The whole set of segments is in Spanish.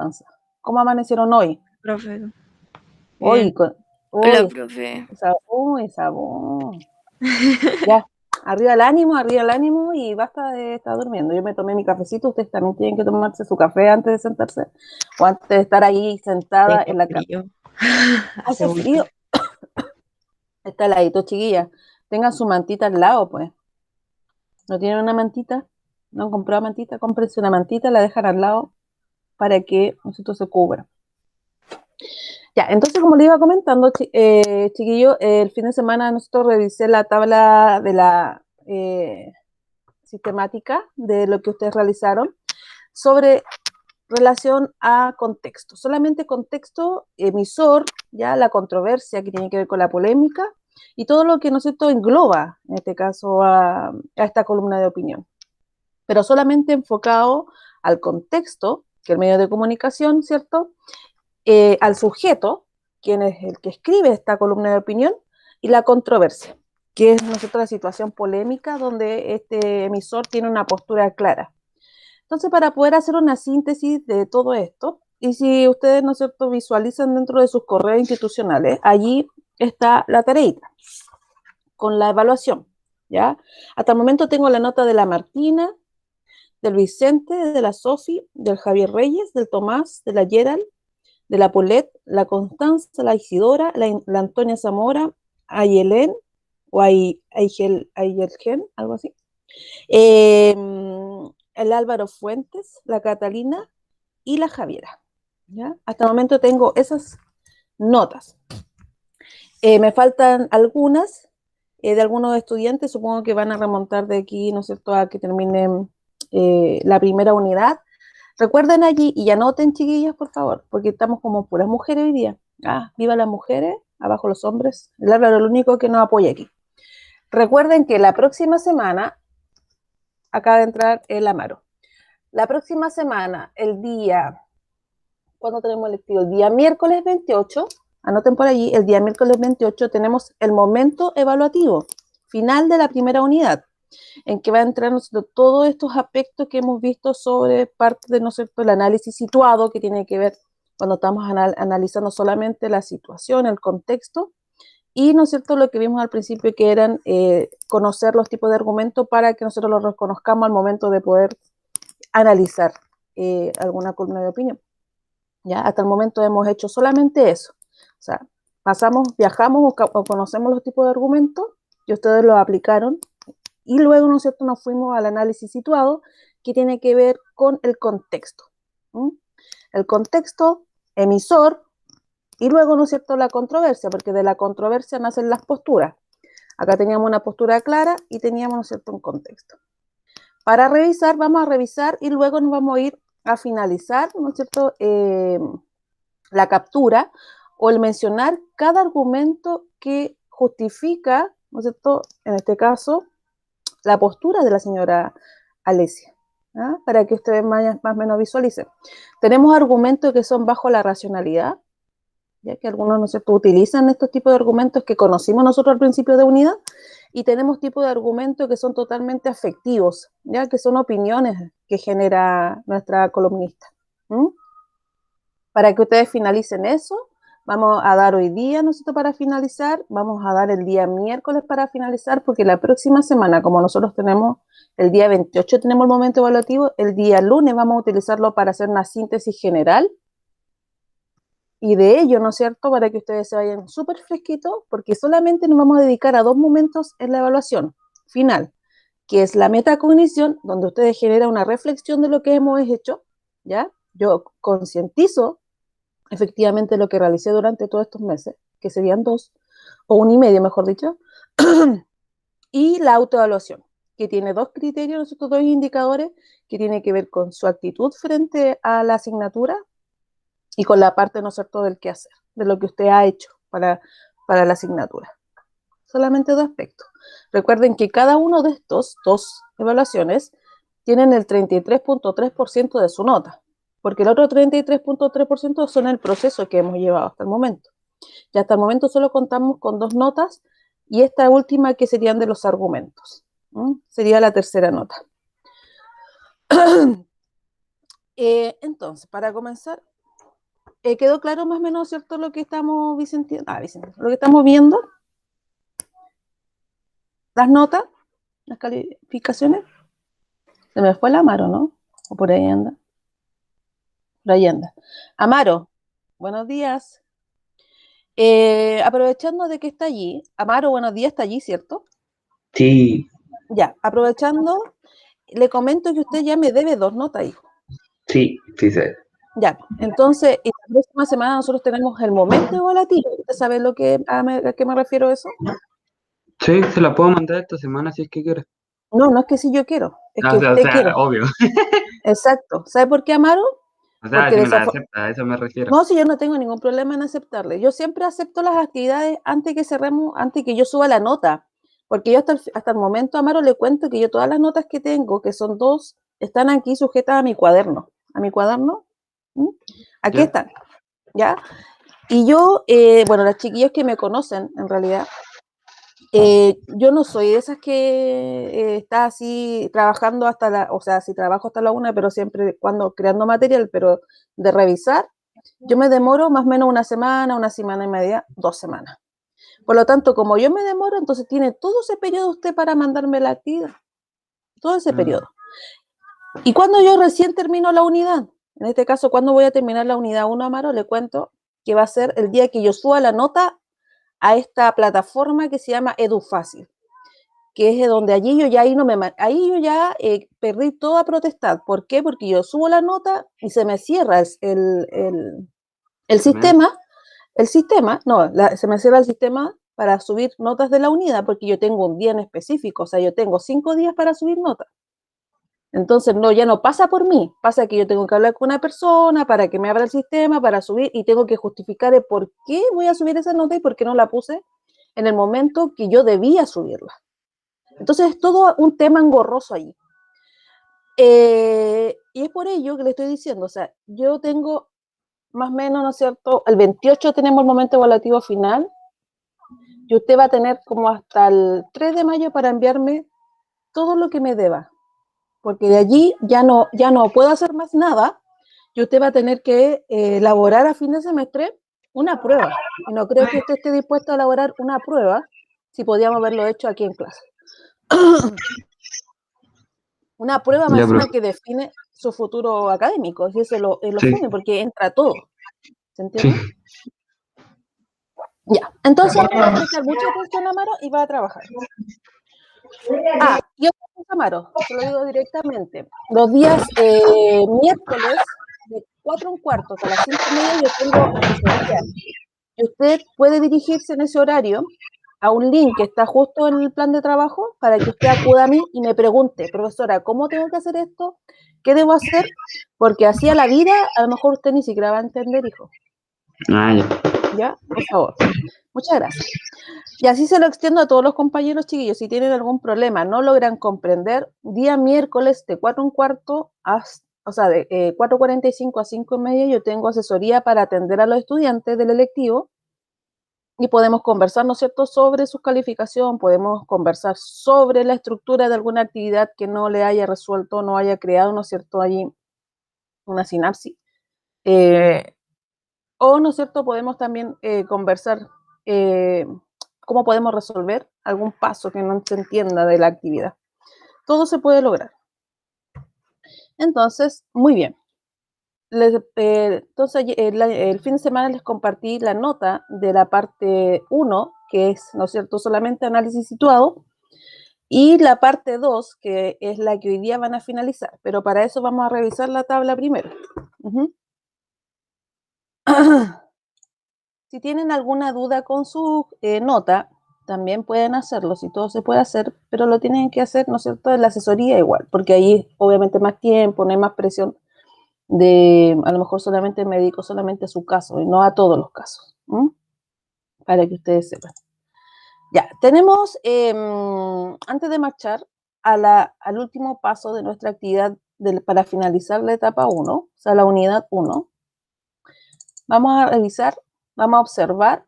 Constanza? ¿Cómo amanecieron hoy? Profe, Hoy, bien. Hola, hoy, profe. sabón. Ya, arriba el ánimo y basta de estar durmiendo. Yo me tomé mi cafecito, ustedes también tienen que tomarse su café antes de sentarse o antes de estar ahí sentada Tengo en la cama. frío. Hace Hace mucho. frío, está heladito, chiquilla. Tengan su mantita al lado, pues. ¿No tienen una mantita? ¿No han comprado mantita? Cómprense una mantita, la dejan al lado para que nosotros se cubra. Ya, entonces como le iba comentando, chiquillo, el fin de semana nosotros revisé la tabla de la sistemática de lo que ustedes realizaron sobre relación a contexto. Solamente contexto, emisor, ya la controversia que tiene que ver con la polémica y todo lo que, ¿no es cierto?, engloba, en este caso, a esta columna de opinión. Pero solamente enfocado al contexto, que el medio de comunicación, ¿cierto?, al sujeto, quien es el que escribe esta columna de opinión, y la controversia, que es, ¿no es cierto?, la situación polémica donde este emisor tiene una postura clara. Entonces, para poder hacer una síntesis de todo esto, y si ustedes, ¿no es cierto?, visualizan dentro de sus correos institucionales, allí está la tareita con la evaluación, ¿ya? Hasta el momento tengo la nota de la Martina, del Vicente, de la Sofi, del Javier Reyes, del Tomás, de la Gerald, de la Paulette, la Constanza, la Isidora, la Antonia Zamora, Ayelén, o Ayelgen, algo así. El Álvaro Fuentes, la Catalina y la Javiera. ¿Ya? Hasta el momento tengo esas notas. Me faltan algunas de algunos estudiantes, supongo que van a remontar de aquí, ¿no es cierto?, a que terminen la primera unidad. Recuerden allí y anoten, chiquillas, por favor, porque estamos como puras mujeres hoy día. Ah, viva las mujeres, abajo los hombres. El Álvaro es el único que nos apoya aquí. Recuerden que la próxima semana acaba de entrar el Amaro. La próxima semana, el día, ¿cuándo tenemos el lectivo? El día miércoles 28, anoten por allí, el día miércoles 28 tenemos el momento evaluativo, final de la primera unidad, en que va a entrar, ¿no es cierto?, todos estos aspectos que hemos visto sobre parte de, ¿no es cierto?, el análisis situado, que tiene que ver cuando estamos analizando solamente la situación, el contexto, y, ¿no es cierto?, lo que vimos al principio, que eran conocer los tipos de argumentos para que nosotros los reconozcamos al momento de poder analizar alguna columna de opinión. ¿Ya? Hasta el momento hemos hecho solamente eso. O sea, viajamos o conocemos los tipos de argumentos y ustedes los aplicaron y luego, ¿no es cierto?, nos fuimos al análisis situado, que tiene que ver con el contexto. ¿Mm? El contexto emisor y luego, ¿no es cierto?, la controversia, porque de la controversia nacen las posturas. Acá teníamos una postura clara y teníamos, ¿no es cierto?, un contexto. Para revisar, vamos a revisar y luego nos vamos a ir a finalizar, ¿no es cierto?, la captura o el mencionar cada argumento que justifica, ¿no es cierto?, en este caso, la postura de la señora Alesia, ¿ah?, para que ustedes más o menos visualicen. Tenemos argumentos que son bajo la racionalidad, ya que algunos, ¿no es cierto?, utilizan estos tipos de argumentos que conocimos nosotros al principio de unidad, y tenemos tipos de argumentos que son totalmente afectivos, ya que son opiniones que genera nuestra columnista. ¿Mm? Para que ustedes finalicen eso, vamos a dar hoy día, nosotros para finalizar, vamos a dar el día miércoles para finalizar, porque la próxima semana, como nosotros tenemos el día 28, tenemos el momento evaluativo, el día lunes vamos a utilizarlo para hacer una síntesis general, y de ello, ¿no es cierto?, para que ustedes se vayan súper fresquitos, porque solamente nos vamos a dedicar a 2 momentos en la evaluación final, que es la metacognición, donde ustedes generan una reflexión de lo que hemos hecho, ¿ya? Yo concientizo efectivamente lo que realicé durante todos estos meses, que serían 2, o 1 y medio, mejor dicho, y la autoevaluación, que tiene 2 criterios, nosotros 2 indicadores, que tiene que ver con su actitud frente a la asignatura y con la parte, ¿no es cierto?, del quehacer, de lo que usted ha hecho para la asignatura. Solamente 2 aspectos. Recuerden que cada uno de estos 2 evaluaciones tienen el 33.3% de su nota, porque el otro 33.3% son el proceso que hemos llevado hasta el momento. Y hasta el momento solo contamos con 2 notas, y esta última que serían de los argumentos. Sería la tercera nota. Entonces, para comenzar, ¿quedó claro más o menos, cierto, lo que estamos, lo que estamos viendo? Las notas, las calificaciones. Se me fue el Amaro, ¿no? O por ahí anda. Por ahí anda. Amaro, buenos días. Aprovechando de que está allí, Amaro, buenos días, está allí, ¿cierto? Sí, Ya, aprovechando, le comento que usted ya me debe 2 notas, hijo. sí, sí sé. Ya, entonces, y la próxima semana nosotros tenemos el momento evaluativo. ¿Usted sabe a qué me refiero eso? Sí, se la puedo mandar esta semana si es que quiere. No, no es que si yo quiero, es No, que o usted sea, quiere. obvio. Exacto. ¿Sabe por qué, Amaro? O sea, Porque si me la acepta, a eso me refiero. no, si yo no tengo ningún problema en aceptarle. Yo siempre acepto las actividades antes que cerremos, antes que yo suba la nota. Porque yo hasta el momento, Amaro, le cuento que yo todas las notas que tengo, que son 2, están aquí sujetas a mi cuaderno. ¿A mi cuaderno? ¿Mm? Aquí ¿Ya? están, ¿ya? Y yo, bueno, las chiquillos que me conocen, en realidad, yo no soy de esas que está así trabajando o sea, sí trabajo hasta la 1, pero siempre cuando creando material, pero de revisar, yo me demoro más o menos una semana y media, 2 semanas. Por lo tanto, como yo me demoro, entonces tiene todo ese periodo usted para mandarme la actividad, todo ese Ah, periodo. Y cuando yo recién termino la unidad, en este caso, cuando voy a terminar la unidad 1, Amaro, le cuento que va a ser el día que yo suba la nota a esta plataforma que se llama EduFácil, que es donde allí yo ya ahí yo ya perdí toda potestad. ¿Por qué? Porque yo subo la nota y se me cierra el también. sistema, no, se me cierra el sistema para subir notas de la unidad, porque yo tengo un día en específico, o sea, yo tengo 5 días para subir notas. Entonces, no, ya no pasa por mí, pasa que yo tengo que hablar con una persona para que me abra el sistema, para subir, y tengo que justificar el por qué voy a subir esa nota y por qué no la puse en el momento que yo debía subirla. Entonces, es todo un tema engorroso ahí. Y es por ello que le estoy diciendo, o sea, yo tengo más o menos, ¿no es cierto? El 28 tenemos el momento evaluativo final, y usted va a tener como hasta el 3 de mayo para enviarme todo lo que me deba, porque de allí ya no puedo hacer más nada, y usted va a tener que elaborar a fin de semestre una prueba. Y no creo que usted esté dispuesto a elaborar una prueba si podíamos haberlo hecho aquí en clase. Una prueba más Ya, pero encima que define su futuro académico, y eso es lo sí, fome, porque entra todo. ¿Se sí, entiende? Ya. Entonces, va a prestar mucha atención, Amaro, y va a trabajar. Y otra cosa, Amaro, se lo digo directamente. Los días miércoles, de 4:15 hasta las 5:30, yo tengo asesoría. Y usted puede dirigirse en ese horario a un link que está justo en el plan de trabajo para que usted acuda a mí y me pregunte, profesora, ¿cómo tengo que hacer esto? ¿Qué debo hacer? Porque así a la vida, a lo mejor usted ni siquiera va a entender, hijo. ah, ya. ¿Ya? Por favor. Muchas gracias. Y así se lo extiendo a todos los compañeros chiquillos. Si tienen algún problema, no logran comprender, día miércoles de 4:15 o sea, de 4:45 a 5:30, yo tengo asesoría para atender a los estudiantes del electivo y podemos conversar, ¿no es cierto?, sobre su calificación, podemos conversar sobre la estructura de alguna actividad que no le haya resuelto, no haya creado, ¿no es cierto?, allí una sinapsis. Eh, o, ¿no es cierto?, podemos también conversar eh, cómo podemos resolver algún paso que no se entienda de la actividad. Todo se puede lograr. Entonces, muy bien. Entonces, el fin de semana les compartí la nota de la parte 1, que es, ¿no es cierto?, solamente análisis situado, y la parte 2, que es la que hoy día van a finalizar. Pero para eso vamos a revisar la tabla primero. Si tienen alguna duda con su nota, también pueden hacerlo, si todo se puede hacer, pero lo tienen que hacer, ¿no es cierto?, en la asesoría igual, porque ahí obviamente más tiempo, no hay más presión de a lo mejor solamente el médico, solamente a su caso, y no a todos los casos, para que ustedes sepan. Ya, tenemos, antes de marchar al último paso de nuestra actividad para finalizar la etapa 1, o sea, la unidad 1, vamos a revisar, vamos a observar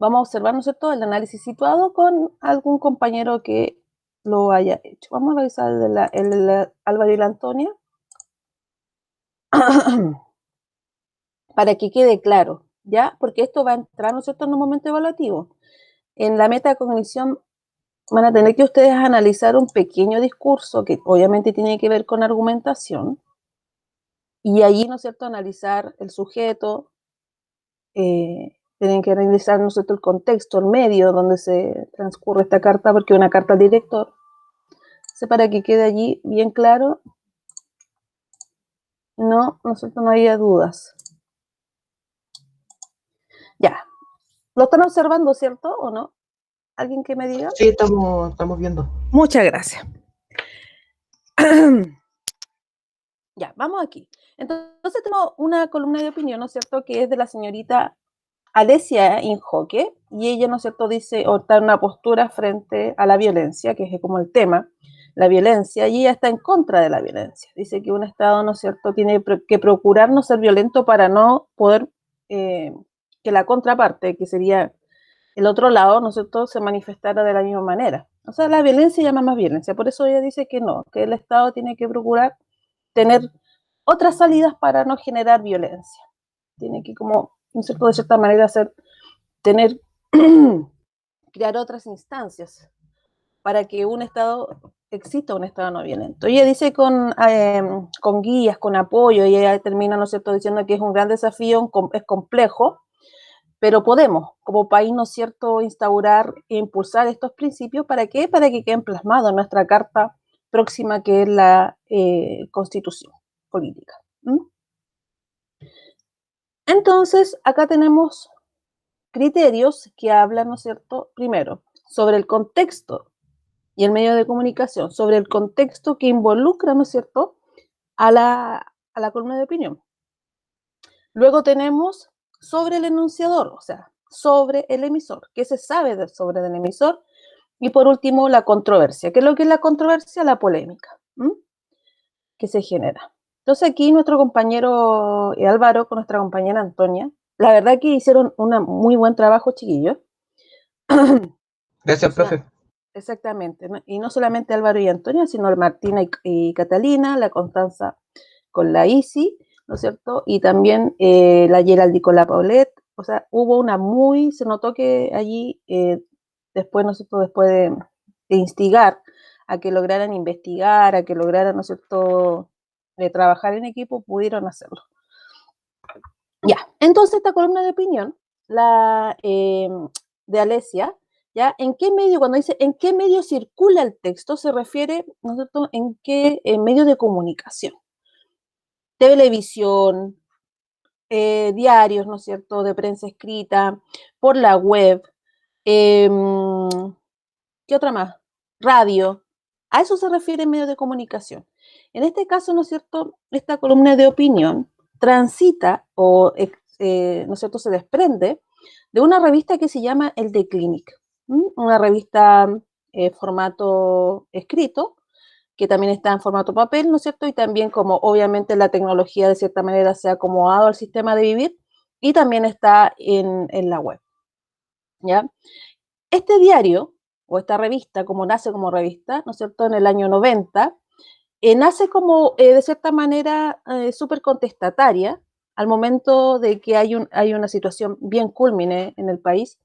vamos a observar, ¿no es cierto?, el análisis situado con algún compañero que lo haya hecho. Vamos a revisar el de Álvaro y la Antonia. para que quede claro, ¿ya? Porque esto va a entrar, ¿no es cierto?, en un momento evaluativo. En la metacognición van a tener que ustedes analizar un pequeño discurso que obviamente tiene que ver con argumentación, y allí, ¿no es cierto?, analizar el sujeto, tienen que analizar, ¿no es cierto?, el contexto, el medio donde se transcurre esta carta, porque es una carta al director. Para que quede allí bien claro, no haya dudas. Ya, ¿lo están observando, cierto, o no? ¿Alguien que me diga? Sí, estamos viendo. Muchas gracias. Ya, vamos aquí. Entonces tenemos una columna de opinión, ¿no es cierto?, que es de la señorita Alesia Injoque, y ella, ¿no es cierto?, dice, o está en una postura frente a la violencia, que es como el tema, la violencia, y ella está en contra de la violencia. Dice que un Estado, ¿no es cierto?, tiene que procurar no ser violento para no poder que la contraparte, que sería el otro lado, ¿no es cierto?, se manifestara de la misma manera. O sea, la violencia llama más violencia, por eso ella dice que no, que el Estado tiene que procurar tener otras salidas para no generar violencia. Tiene que, como, ¿no es cierto?, de cierta manera crear otras instancias para que exista un Estado no violento. Ella dice con guías, con apoyo, y ella termina, ¿no es cierto?, diciendo que es un gran desafío, es complejo, pero podemos, como país, ¿no es cierto?, instaurar e impulsar estos principios. ¿Para qué? Para que queden plasmados en nuestra carta próxima, que es la Constitución política. Entonces, acá tenemos criterios que hablan, ¿no es cierto?, primero, sobre el contexto y el medio de comunicación, sobre el contexto que involucra, ¿no es cierto?, a la columna de opinión. Luego tenemos sobre el enunciador, o sea, sobre el emisor, qué se sabe sobre el emisor. Y por último, la controversia. ¿Qué es lo que es la controversia? La polémica que se genera. Entonces aquí nuestro compañero Álvaro con nuestra compañera Antonia, la verdad que hicieron un muy buen trabajo, chiquillos. Gracias, O sea, profe. exactamente, ¿no? Y no solamente Álvaro y Antonia, sino Martina y Catalina, la Constanza con la Isi, ¿no es cierto? Y también la Geraldi con la Paulette. O sea, se notó que allí, después, ¿no es cierto?, después de instigar a que lograran investigar, a que lograran, ¿no es cierto?, trabajar en equipo, pudieron hacerlo. Ya, entonces esta columna de opinión, la de Alesia, ¿ya? ¿En qué medio, cuando dice en qué medio circula el texto, se refiere, ¿no es cierto?, en qué medio de comunicación? Televisión, diarios, ¿no es cierto?, de prensa escrita, por la web, ¿qué otra más? Radio. A eso se refiere en medio de comunicación. En este caso, ¿no es cierto?, esta columna de opinión transita o, ¿no es cierto?, se desprende de una revista que se llama El de Clinic, una revista formato escrito, que también está en formato papel, ¿no es cierto? Y también, como obviamente la tecnología de cierta manera se ha acomodado al sistema de vivir, y también está en la web, ¿ya? Este diario, o esta revista, como nace como revista, ¿no es cierto?, en el año 90, nace como, de cierta manera, súper contestataria al momento de que hay una situación bien cúlmine en el país,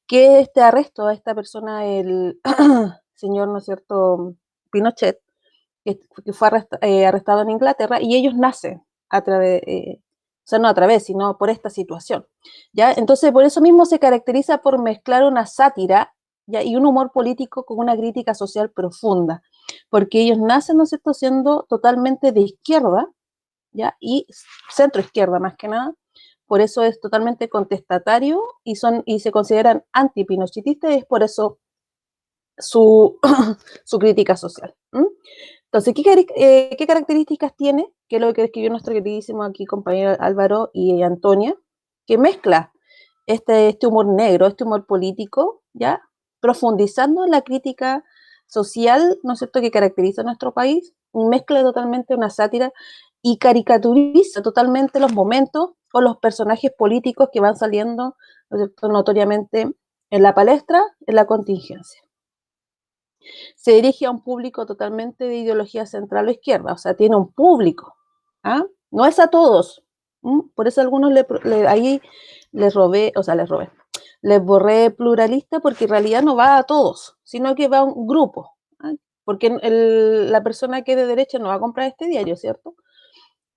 que este arresto a esta persona, el señor, ¿no es cierto?, Pinochet, que fue arrestado en Inglaterra, y ellos nacen a través, o sea, no a través, sino por esta situación, ¿ya? Entonces, por eso mismo se caracteriza por mezclar una sátira, ¿ya?, y un humor político con una crítica social profunda, porque ellos nacen, ¿no es cierto?, siendo totalmente de izquierda, ¿ya?, y centro izquierda más que nada. Por eso es totalmente contestatario y se consideran antipinochetistas, y es por eso su, su crítica social. Entonces, ¿qué características tiene? Que es lo que escribió nuestro queridísimo aquí compañero Álvaro y Antonia, que mezcla este humor negro, este humor político, ¿ya?, profundizando en la crítica social, ¿no es cierto?, que caracteriza a nuestro país, y mezcla totalmente una sátira y caricaturiza totalmente los momentos o los personajes políticos que van saliendo, ¿no es cierto?, notoriamente en la palestra, en la contingencia. Se dirige a un público totalmente de ideología central o izquierda, o sea, tiene un público, ¿ah? No es a todos. Por eso a algunos ahí les robé, o sea, les borré pluralista porque en realidad no va a todos, sino que va a un grupo. Porque la persona que es de derecha no va a comprar este diario, ¿cierto?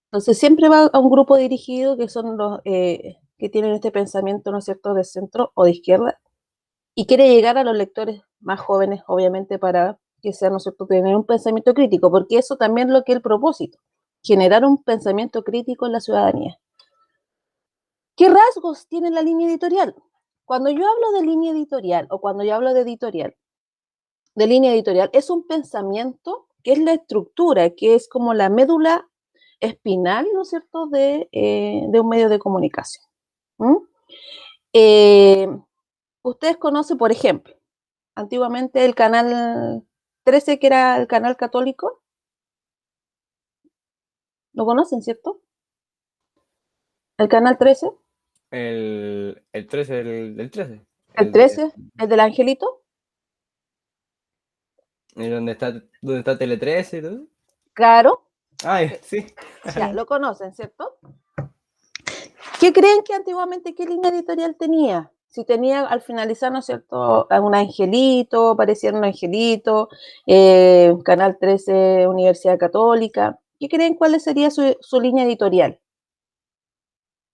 Entonces siempre va a un grupo dirigido que son los que tienen este pensamiento, ¿no es cierto?, de centro o de izquierda, y quiere llegar a los lectores más jóvenes, obviamente, para que sea, ¿no es cierto?, tener un pensamiento crítico, porque eso también es lo que es el propósito, generar un pensamiento crítico en la ciudadanía. ¿Qué rasgos tiene la línea editorial? Cuando yo hablo de línea editorial o cuando yo hablo de línea editorial, es un pensamiento que es la estructura, que es como la médula espinal, ¿no es cierto?, de un medio de comunicación. Ustedes conocen, por ejemplo, antiguamente el canal 13, que era el canal católico, ¿lo conocen, cierto? El canal 13, El 13 del 13. el 13, el del angelito. ¿Dónde está Tele 13 y todo? Claro. Ay, sí. Ya, lo conocen, ¿cierto? ¿Qué creen que antiguamente qué línea editorial tenía? Si tenía al finalizar, ¿no es cierto?, un angelito, aparecía un angelito, Canal 13, Universidad Católica. ¿Qué creen cuál sería su línea editorial?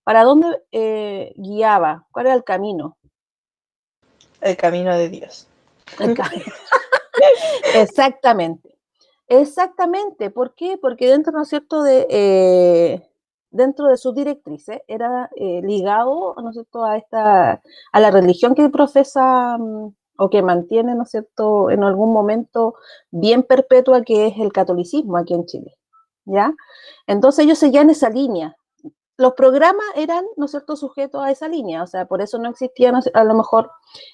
¿Para dónde guiaba? ¿Cuál era el camino? El camino de Dios. El camino. Exactamente. Exactamente. ¿Por qué? Porque dentro, ¿no es cierto?, dentro de sus directrices era ligado, ¿no es cierto?, a la religión que profesa o que mantiene, ¿no es cierto?, en algún momento bien perpetua, que es el catolicismo aquí en Chile, ¿ya? Entonces ellos seguían esa línea. Los programas eran, ¿no es cierto?, sujetos a esa línea, o sea, por eso no existían a lo mejor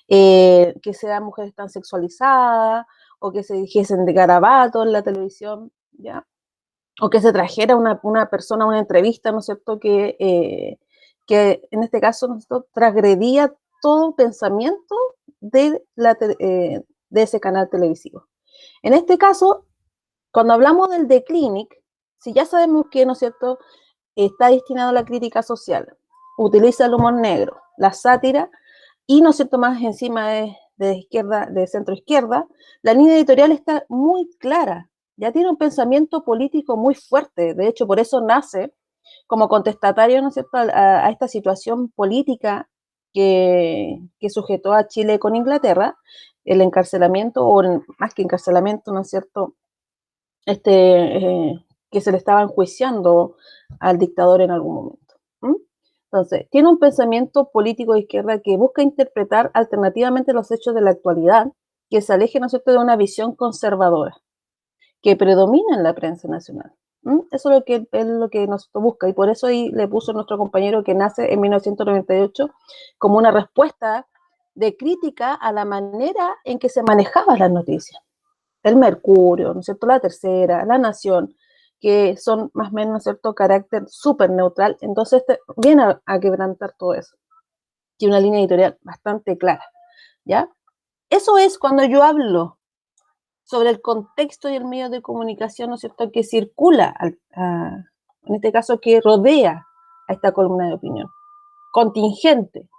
que sean mujeres tan sexualizadas, o que se dijesen de garabatos en la televisión, ¿ya? O que se trajera una persona a una entrevista, ¿no es cierto?, que en este caso, ¿no es cierto?, transgredía todo pensamiento de ese canal televisivo. En este caso, cuando hablamos del The Clinic, si ya sabemos que, ¿no es cierto?, está destinado a la crítica social, utiliza el humor negro, la sátira, y, ¿no es cierto?, más encima de izquierda, de centro izquierda, la línea editorial está muy clara, ya tiene un pensamiento político muy fuerte, de hecho por eso nace como contestatario, ¿no es cierto?, a esta situación política que sujetó a Chile con Inglaterra, el encarcelamiento, o más que encarcelamiento, ¿no es cierto?, que se le estaba enjuiciando al dictador en algún momento. Entonces, tiene un pensamiento político de izquierda que busca interpretar alternativamente los hechos de la actualidad, que se aleje, ¿no es cierto?, de una visión conservadora que predomina en la prensa nacional. Eso es lo que nosotros busca, y por eso ahí le puso nuestro compañero, que nace en 1998 como una respuesta de crítica a la manera en que se manejaban las noticias. El Mercurio, ¿no es cierto?, La Tercera, La Nación, que son más o menos, ¿no es cierto?, carácter súper neutral. Entonces viene a quebrantar todo eso. Tiene una línea editorial bastante clara, ¿ya? Eso es cuando yo hablo sobre el contexto y el medio de comunicación, ¿no es cierto?, que circula, en este caso, que rodea a esta columna de opinión. Contingente,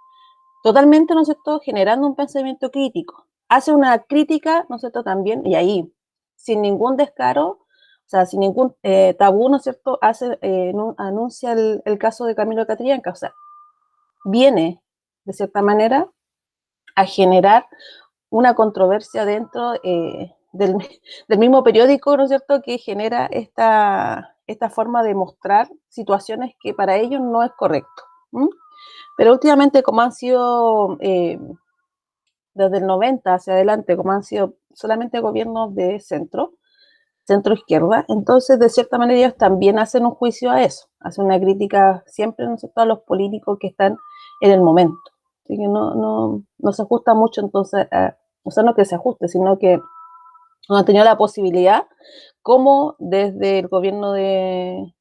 totalmente, ¿no es cierto?, generando un pensamiento crítico. Hace una crítica, ¿no es cierto?, también, y ahí, sin ningún descaro, o sea, sin ningún tabú, ¿no es cierto?, anuncia el caso de Camilo Catrillanca, o sea, viene, de cierta manera, a generar una controversia dentro del mismo periódico, ¿no es cierto?, que genera esta forma de mostrar situaciones que para ellos no es correcto. Pero últimamente, como han sido desde el 90 hacia adelante, como han sido solamente gobiernos de centro-izquierda, entonces de cierta manera ellos también hacen un juicio a eso, hacen una crítica siempre, ¿no es cierto?, a los políticos que están en el momento. Así que no se ajusta mucho, entonces, o sea, no que se ajuste, sino que no han tenido la posibilidad, como desde el gobierno de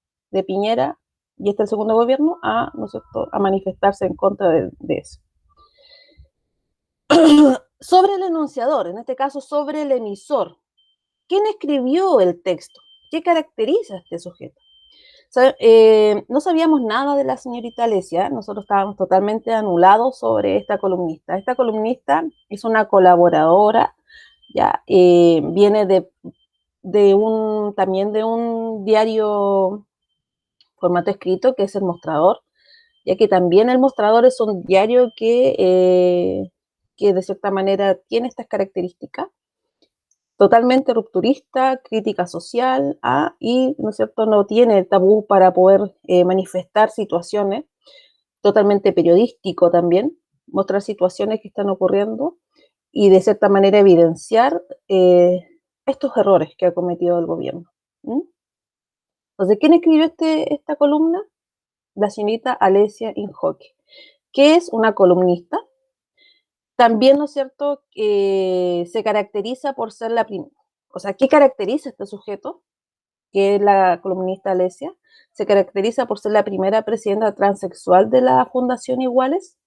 Piñera, y este es el segundo gobierno, ¿no es cierto?, a manifestarse en contra de eso. Sobre el enunciador, en este caso sobre el emisor. ¿Quién escribió el texto? ¿Qué caracteriza a este sujeto? No sabíamos nada de la señorita Alesia, nosotros estábamos totalmente anulados sobre esta columnista. Esta columnista es una colaboradora, ya viene también de un diario formato escrito que es El Mostrador, ya que también El Mostrador es un diario que de cierta manera tiene estas características, totalmente rupturista, crítica social, y ¿no es cierto?, no tiene tabú para poder manifestar situaciones, totalmente periodístico también, mostrar situaciones que están ocurriendo y de cierta manera evidenciar estos errores que ha cometido el gobierno. Entonces, ¿quién escribió esta columna? La señorita Alesia Inhoque, que es una columnista. También, ¿no es cierto?, se caracteriza por ser la primera. O sea, ¿qué caracteriza a este sujeto? Que es la columnista Alesia. Se caracteriza por ser la primera presidenta transexual de la Fundación Iguales.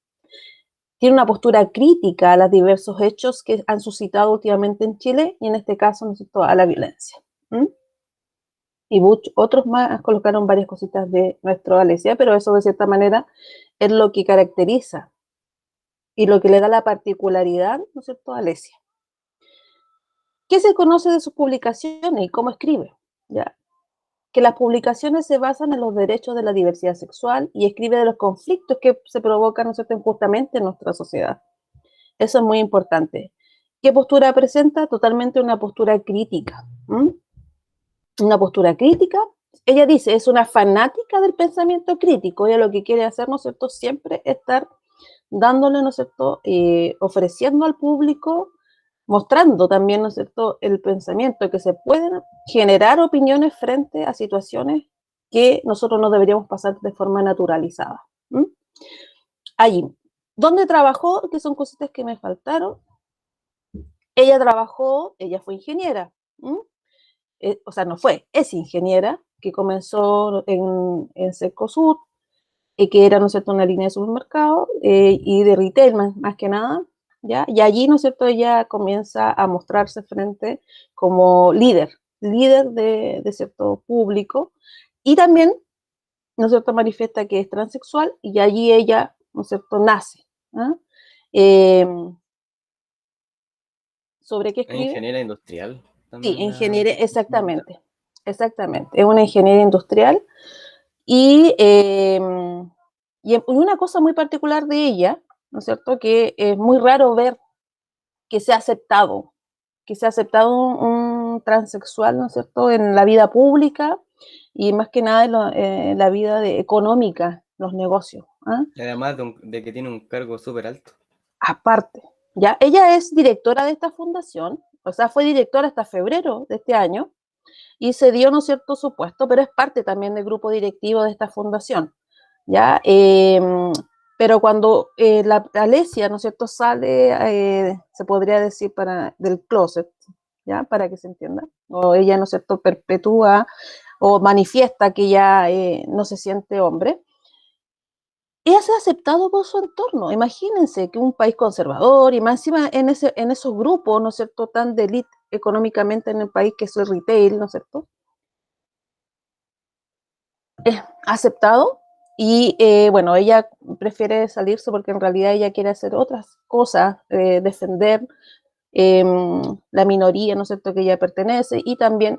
Tiene una postura crítica a los diversos hechos que han suscitado últimamente en Chile, y en este caso, ¿no es cierto?, a la violencia. Y otros más colocaron varias cositas de nuestro Alesia, pero eso de cierta manera es lo que caracteriza y lo que le da la particularidad, ¿no es cierto?, a Alesia. ¿Qué se conoce de sus publicaciones y cómo escribe? ¿Ya? Que las publicaciones se basan en los derechos de la diversidad sexual y escribe de los conflictos que se provocan, ¿no es cierto?, injustamente en nuestra sociedad. Eso es muy importante. ¿Qué postura presenta? Totalmente una postura crítica. Una postura crítica. Ella dice, es una fanática del pensamiento crítico. Ella lo que quiere hacer, ¿no es cierto?, siempre estar dándole, ¿no es cierto?, ofreciendo al público, mostrando también, ¿no es cierto?, el pensamiento, que se pueden generar opiniones frente a situaciones que nosotros no deberíamos pasar de forma naturalizada. Allí, ¿dónde trabajó? Que son cositas que me faltaron. Ella fue ingeniera. O sea, no fue, es ingeniera, que comenzó en Cencosud, que era, ¿no es cierto?, una línea de supermercado y de retail más que nada, ¿ya? Y allí, ¿no es cierto?, ella comienza a mostrarse frente como líder de cierto público, y también, ¿no es cierto?, manifiesta que es transexual, y allí ella, ¿no es cierto?, nace. ¿Sobre qué Es escribe? ingeniera industrial. Sí, También ingeniería, exactamente, es una ingeniería industrial. Y una cosa muy particular de ella, ¿no es cierto?, que es muy raro ver que se ha aceptado un transexual, ¿no es cierto?, en la vida pública y más que nada en la vida económica, los negocios. Además de que tiene un cargo súper alto. Aparte, ya, ella es directora de esta fundación, o sea, fue directora hasta febrero de este año, y se dio, ¿no es cierto?, su puesto, pero es parte también del grupo directivo de esta fundación, ¿ya? Pero cuando la Alesia, ¿no es cierto?, sale, se podría decir, del closet, ¿ya?, para que se entienda, o ella, ¿no es cierto?, perpetúa o manifiesta que ya no se siente hombre, ella se ha aceptado por su entorno. Imagínense que un país conservador, y más encima en esos grupos, ¿no es cierto?, tan de élite económicamente en el país, que es el retail, ¿no es cierto?, aceptado. Y bueno, ella prefiere salirse porque en realidad ella quiere hacer otras cosas, defender la minoría, ¿no es cierto?, que ella pertenece, y también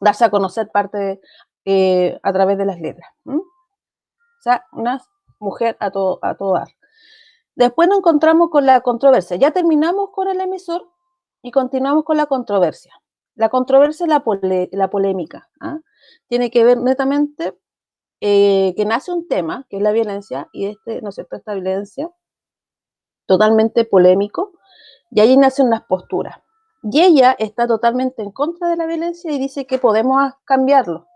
darse a conocer a través de las letras. O sea, una mujer a todo dar. Después nos encontramos con la controversia. Ya terminamos con el emisor y continuamos con la controversia. La controversia es la polémica. Tiene que ver netamente que nace un tema, que es la violencia, y ¿no es cierto?, esta violencia totalmente polémico, y ahí nacen unas posturas. Y ella está totalmente en contra de la violencia y dice que podemos cambiarlo,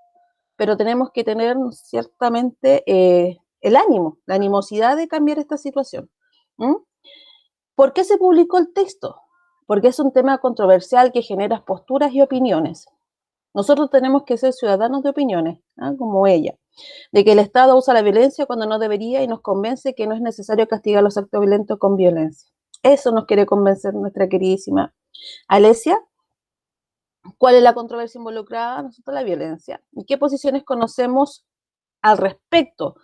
pero tenemos que tener ciertamente el ánimo, la animosidad de cambiar esta situación. ¿Por qué se publicó el texto? Porque es un tema controversial que genera posturas y opiniones. Nosotros tenemos que ser ciudadanos de opiniones, como ella, de que el Estado usa la violencia cuando no debería, y nos convence que no es necesario castigar los actos violentos con violencia. Eso nos quiere convencer nuestra queridísima Alesia, ¿Cuál es la controversia involucrada? Nosotros la violencia. ¿Y qué posiciones conocemos al respecto?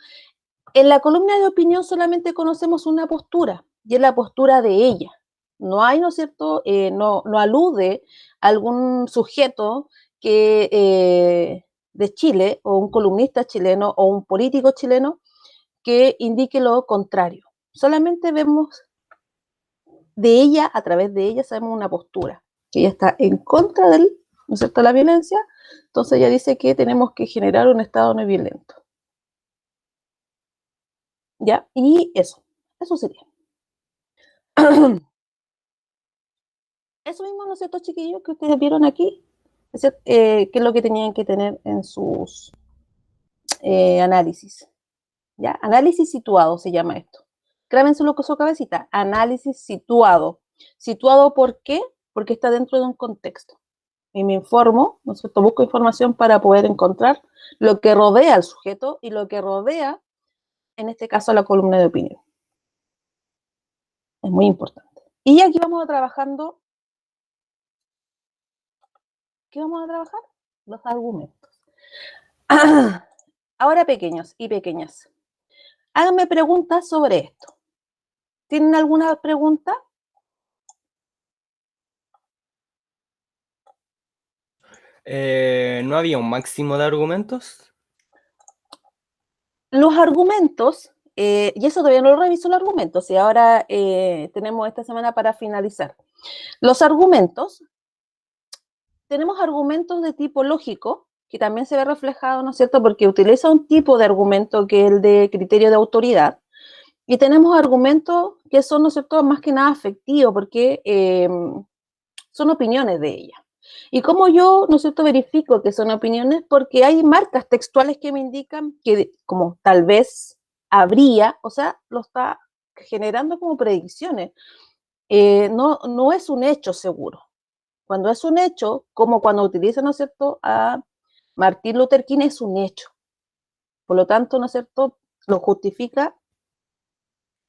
En la columna de opinión solamente conocemos una postura, y es la postura de ella. No hay, ¿no es cierto?, no alude a algún sujeto que, de Chile, o un columnista chileno, o un político chileno, que indique lo contrario. Solamente vemos de ella, a través de ella, sabemos una postura, que ella está en contra del, ¿no es cierto?, la violencia. Entonces ella dice que tenemos que generar un estado no violento. ¿Ya? Y eso sería. Eso mismo, ¿no es cierto, chiquillos, que ustedes vieron aquí? ¿Qué es lo que tenían que tener en sus análisis? ¿Ya? Análisis situado se llama esto. Grábenselo con su cabecita. Análisis situado. ¿Situado por qué? Porque está dentro de un contexto. Y me informo, ¿no es cierto? Busco información para poder encontrar lo que rodea al sujeto y lo que rodea, en este caso, la columna de opinión. Es muy importante. Y aquí vamos a trabajando. ¿Qué vamos a trabajar? Los argumentos. Ahora, pequeños y pequeñas, háganme preguntas sobre esto. ¿Tienen alguna pregunta? ¿No había un máximo de argumentos? Los argumentos, y eso todavía no lo reviso los argumentos, y ahora tenemos esta semana para finalizar. Los argumentos, tenemos argumentos de tipo lógico, que también se ve reflejado, ¿no es cierto?, porque utiliza un tipo de argumento que es el de criterio de autoridad, y tenemos argumentos que son, ¿no es cierto?, más que nada afectivos, porque son opiniones de ella. Y como yo, ¿no es cierto?, verifico que son opiniones, porque hay marcas textuales que me indican que como tal vez habría, o sea, lo está generando como predicciones. No es un hecho seguro. Cuando es un hecho, como cuando utilizan, ¿no es cierto?, a Martin Luther King, es un hecho. Por lo tanto, ¿no es cierto?, lo justifica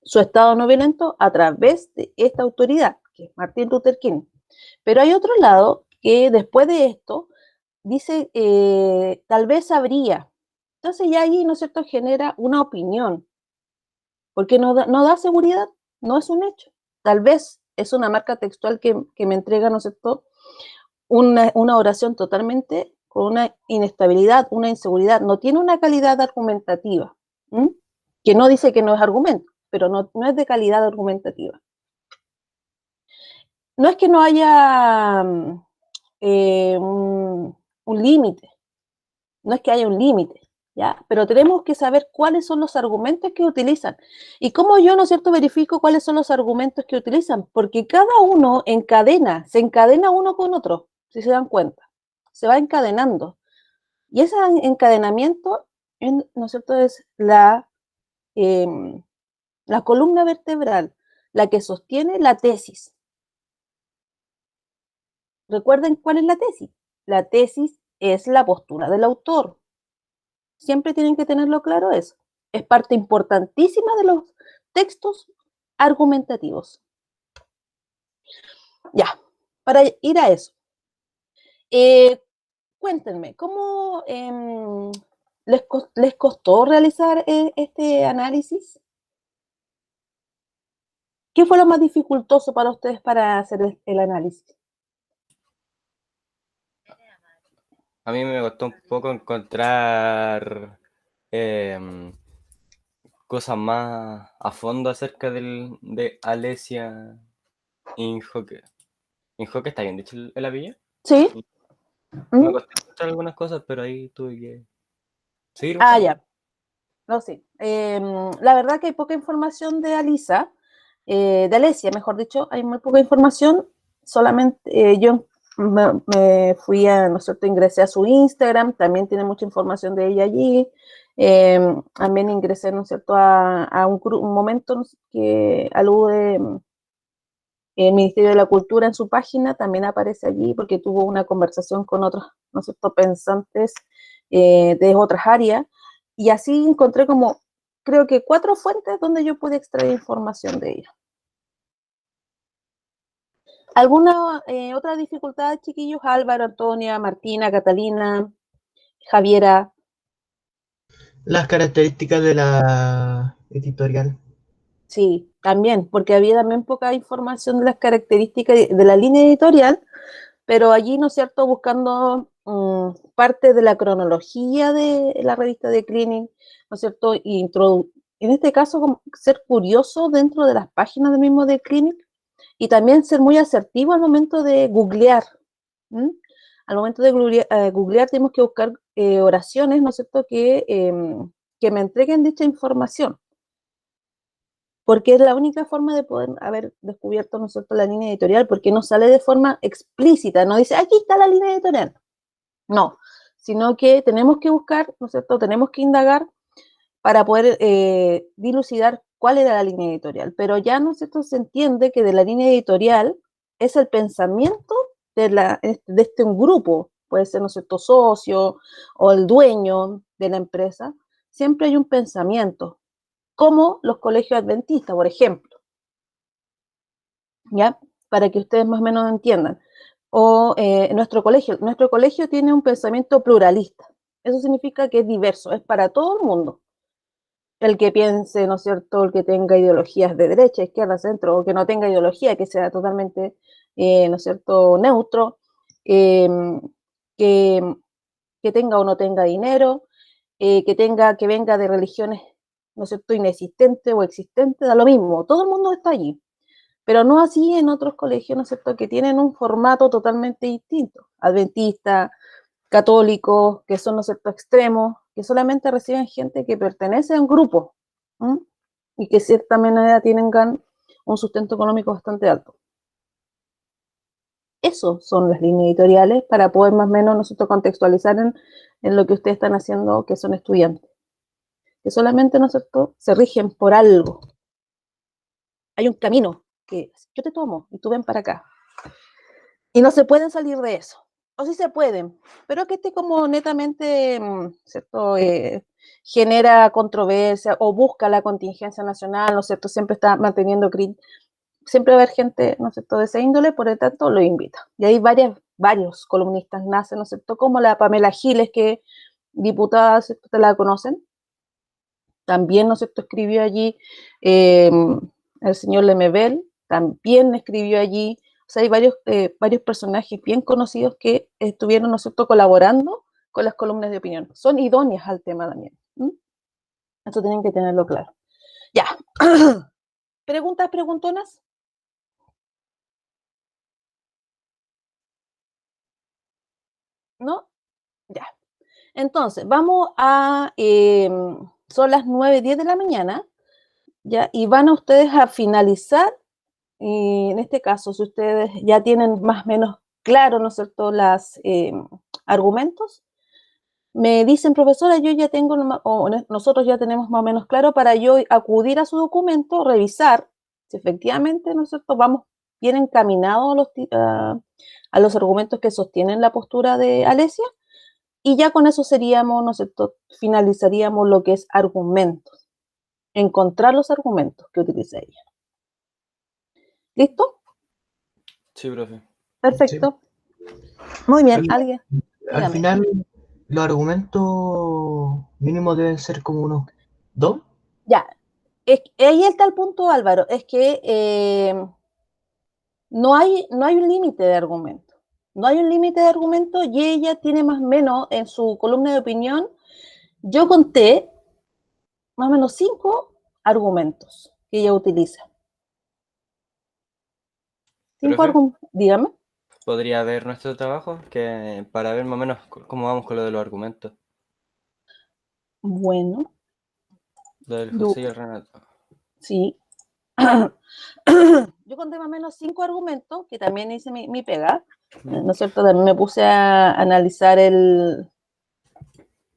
su estado no violento a través de esta autoridad, que es Martin Luther King. Pero hay otro lado que después de esto dice, tal vez habría. Entonces ya ahí, ¿no es cierto?, genera una opinión, porque no da seguridad, no es un hecho. Tal vez es una marca textual que me entrega, ¿no es cierto?, una oración totalmente con una inestabilidad, una inseguridad, no tiene una calidad argumentativa, que no dice que no es argumento, pero no es de calidad argumentativa. No es que no haya un límite, no es que haya un límite, ¿ya? Pero tenemos que saber cuáles son los argumentos que utilizan. Y cómo yo, ¿no es cierto?, verifico cuáles son los argumentos que utilizan, porque cada uno se encadena uno con otro, si se dan cuenta, se va encadenando. Y ese encadenamiento, ¿no es cierto?, es la columna vertebral, la que sostiene la tesis. Recuerden cuál es la tesis. La tesis es la postura del autor. Siempre tienen que tenerlo claro eso. Es parte importantísima de los textos argumentativos. Ya, para ir a eso. Cuéntenme, ¿cómo les costó realizar este análisis? ¿Qué fue lo más dificultoso para ustedes para hacer el análisis? A mí me costó un poco encontrar cosas más a fondo acerca de Alesia Inhoque. ¿Inhoque está bien dicho el apellido? ¿Sí? Me costó encontrar algunas cosas, pero ahí tuve que seguir Ah, buscando. ya. No, sí. La verdad que hay poca información de Alisa, de Alesia, mejor dicho, hay muy poca información. Solamente yo me fui ¿no es cierto?, ingresé a su Instagram, también tiene mucha información de ella allí. También ingresé, ¿no es cierto?, a un momento que alude el Ministerio de la Cultura en su página, también aparece allí porque tuvo una conversación con otros, ¿no es cierto?, pensantes de otras áreas. Y así encontré como, creo que 4 fuentes donde yo pude extraer información de ella. ¿Alguna otra dificultad, chiquillos? Álvaro, Antonia, Martina, Catalina, Javiera. Las características de la editorial. Sí, también, porque había también poca información de las características de la línea editorial, pero allí, ¿no es cierto?, buscando parte de la cronología de la revista de Clinic, ¿no es cierto?, en este caso, como ser curioso dentro de las páginas del mismo de Clinic y también ser muy asertivo al momento de googlear. ¿Mm? Al momento de googlear tenemos que buscar oraciones, ¿no es cierto?, que me entreguen dicha información, porque es la única forma de poder haber descubierto, ¿no es cierto?, la línea editorial, porque no sale de forma explícita, no dice, aquí está la línea editorial. No, sino que tenemos que buscar, ¿no es cierto?, tenemos que indagar para poder dilucidar cuál era la línea editorial. Pero ya, ¿no es cierto?, se entiende que de la línea editorial es el pensamiento de este un grupo, puede ser, ¿no es cierto?, socio o el dueño de la empresa, siempre hay un pensamiento, como los colegios adventistas, por ejemplo, ¿ya? Para que ustedes más o menos entiendan. O nuestro colegio tiene un pensamiento pluralista. Eso significa que es diverso, es para todo el mundo. El que piense, ¿no es cierto?, el que tenga ideologías de derecha, izquierda, centro, o que no tenga ideología, que sea totalmente, ¿no es cierto?, neutro, eh, que, que tenga o no tenga dinero, que venga de religiones, ¿no es cierto?, inexistentes o existentes, da lo mismo, todo el mundo está allí. Pero no así en otros colegios, ¿no es cierto?, que tienen un formato totalmente distinto, adventistas, católicos, que son, ¿no es cierto?, extremos, que solamente reciben gente que pertenece a un grupo, ¿m? Y que de cierta manera tienen un sustento económico bastante alto. Eso son las líneas editoriales para poder más o menos nosotros contextualizar en lo que ustedes están haciendo, que son estudiantes, que solamente, ¿no es cierto?, se rigen por algo. Hay un camino que yo te tomo y tú ven para acá. Y no se pueden salir de eso. O sí se pueden, pero que esté como netamente, ¿cierto?, genera controversia o busca la contingencia nacional, ¿no es cierto?, siempre está manteniendo, siempre va a haber gente, ¿no es cierto?, de ese índole, por lo tanto lo invita. Y hay varios columnistas nacen, ¿no es cierto?, como la Pamela Giles, que diputada, ¿cierto?, te la conocen. También, ¿no es cierto?, escribió allí el señor Lemebel, también escribió allí. O sea, hay varios personajes bien conocidos que estuvieron, ¿no es cierto?, colaborando con las columnas de opinión. Son idóneas al tema también. Eso tienen que tenerlo claro. Ya. ¿Preguntas, preguntonas? ¿No? Ya. Entonces, vamos a... son las 9:10 de la mañana, ¿ya? Y van a ustedes a finalizar. Y en este caso, si ustedes ya tienen más o menos claro, ¿no es cierto?, los argumentos, me dicen, profesora, yo ya tengo, o nosotros ya tenemos más o menos claro, para yo acudir a su documento, revisar si efectivamente, ¿no es cierto?, vamos bien encaminados a los argumentos que sostienen la postura de Alesia, y ya con eso seríamos, ¿no es cierto?, finalizaríamos lo que es argumentos, encontrar los argumentos que utiliza ella. ¿Listo? Sí, profe. Perfecto. Muy bien, Oye, alguien. al Dígame. final, los argumentos mínimos deben ser como unos 2. Ya, ahí está el punto, Álvaro, es que no hay un límite de argumento. No hay un límite de argumento y ella tiene más o menos en su columna de opinión, yo conté más o menos 5 argumentos que ella utiliza. 5 Profe, argumentos, dígame. ¿podría ver nuestro trabajo? Que para ver más o menos cómo vamos con lo de los argumentos. Bueno, Lo del José y el Renato. sí. Yo conté más o menos 5 argumentos, que también hice mi pega, ¿no es cierto? También me puse a analizar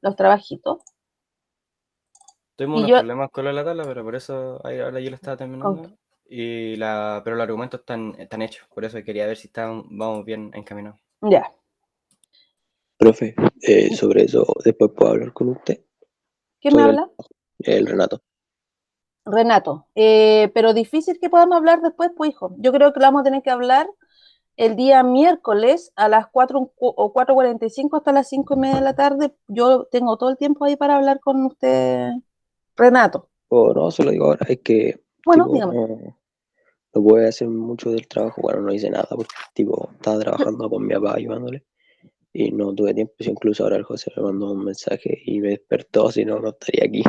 los trabajitos. Tuvimos Y unos yo, problemas con lo de la tabla, pero por eso ahora yo lo estaba terminando. Pero los argumentos están hechos, por eso quería ver si vamos bien encaminados. ya, Profe, sobre eso después puedo hablar con usted, ¿quién me sobre habla? el Renato. Renato, pero difícil que podamos hablar después, pues hijo. Yo creo que lo vamos a tener que hablar el día miércoles a las 4 o 4:45 hasta las 5:30 de la tarde. Yo tengo todo el tiempo ahí para hablar con usted, Renato. O no, se lo digo ahora, es que, Bueno, tipo, dígame. no pude hacer mucho del trabajo, bueno, no hice nada, porque, tipo, estaba trabajando con mi papá ayudándole, y no tuve tiempo, si incluso ahora el José me mandó un mensaje y me despertó, si no, no estaría aquí.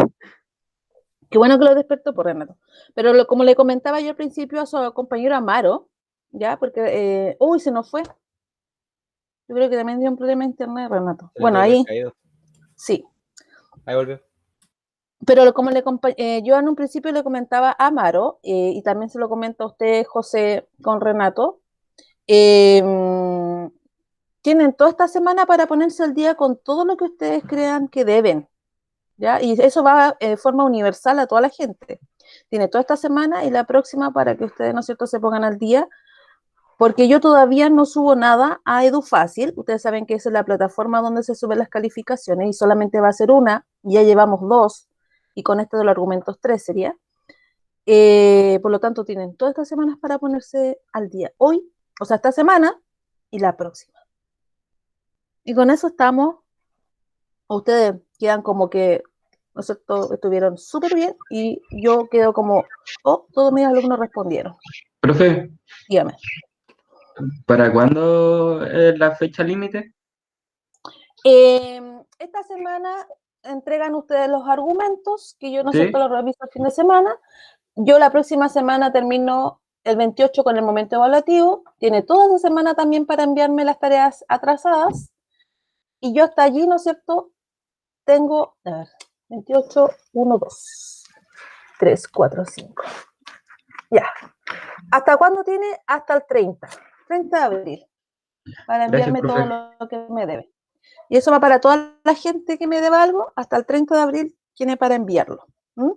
Qué bueno que lo despertó por Renato. Pero como le comentaba yo al principio a su compañero Amaro, ¿ya? Porque, uy, se nos fue. Yo creo que también dio un problema de internet, Renato. Se le Bueno, tuvo que haber ahí, caído. sí. Ahí volvió. Pero como yo en un principio le comentaba a Amaro, y también se lo comenta a usted, José, con Renato, tienen toda esta semana para ponerse al día con todo lo que ustedes crean que deben, ¿ya? Y eso va de forma universal a toda la gente. Tiene toda esta semana y la próxima para que ustedes, ¿no es cierto?, se pongan al día, porque yo todavía no subo nada a EduFácil. Ustedes saben que esa es la plataforma donde se suben las calificaciones y solamente va a ser una, ya llevamos 2, y con esto de los argumentos 3 sería. Por lo tanto, tienen todas estas semanas para ponerse al día. Hoy, o sea, esta semana y la próxima. Y con eso estamos. Ustedes quedan como que, ¿no es cierto?, estuvieron súper bien, y yo quedo como, oh, todos mis alumnos respondieron. Profe, Dígame. ¿para cuándo es la fecha límite? Esta semana entregan ustedes los argumentos, que yo, ¿no es ¿Sí? cierto?, los reviso el fin de semana. Yo la próxima semana termino el 28 con el momento evaluativo. Tiene toda esa semana también para enviarme las tareas atrasadas. Y yo hasta allí, ¿no es cierto?, tengo, a ver, 28, 1, 2, 3, 4, 5. Ya. ¿Hasta cuándo tiene? Hasta el 30 de abril, para Gracias, enviarme todo profe. lo que me debe. Y eso va para toda la gente que me deba algo. Hasta el 30 de abril tiene para enviarlo. ¿Mm?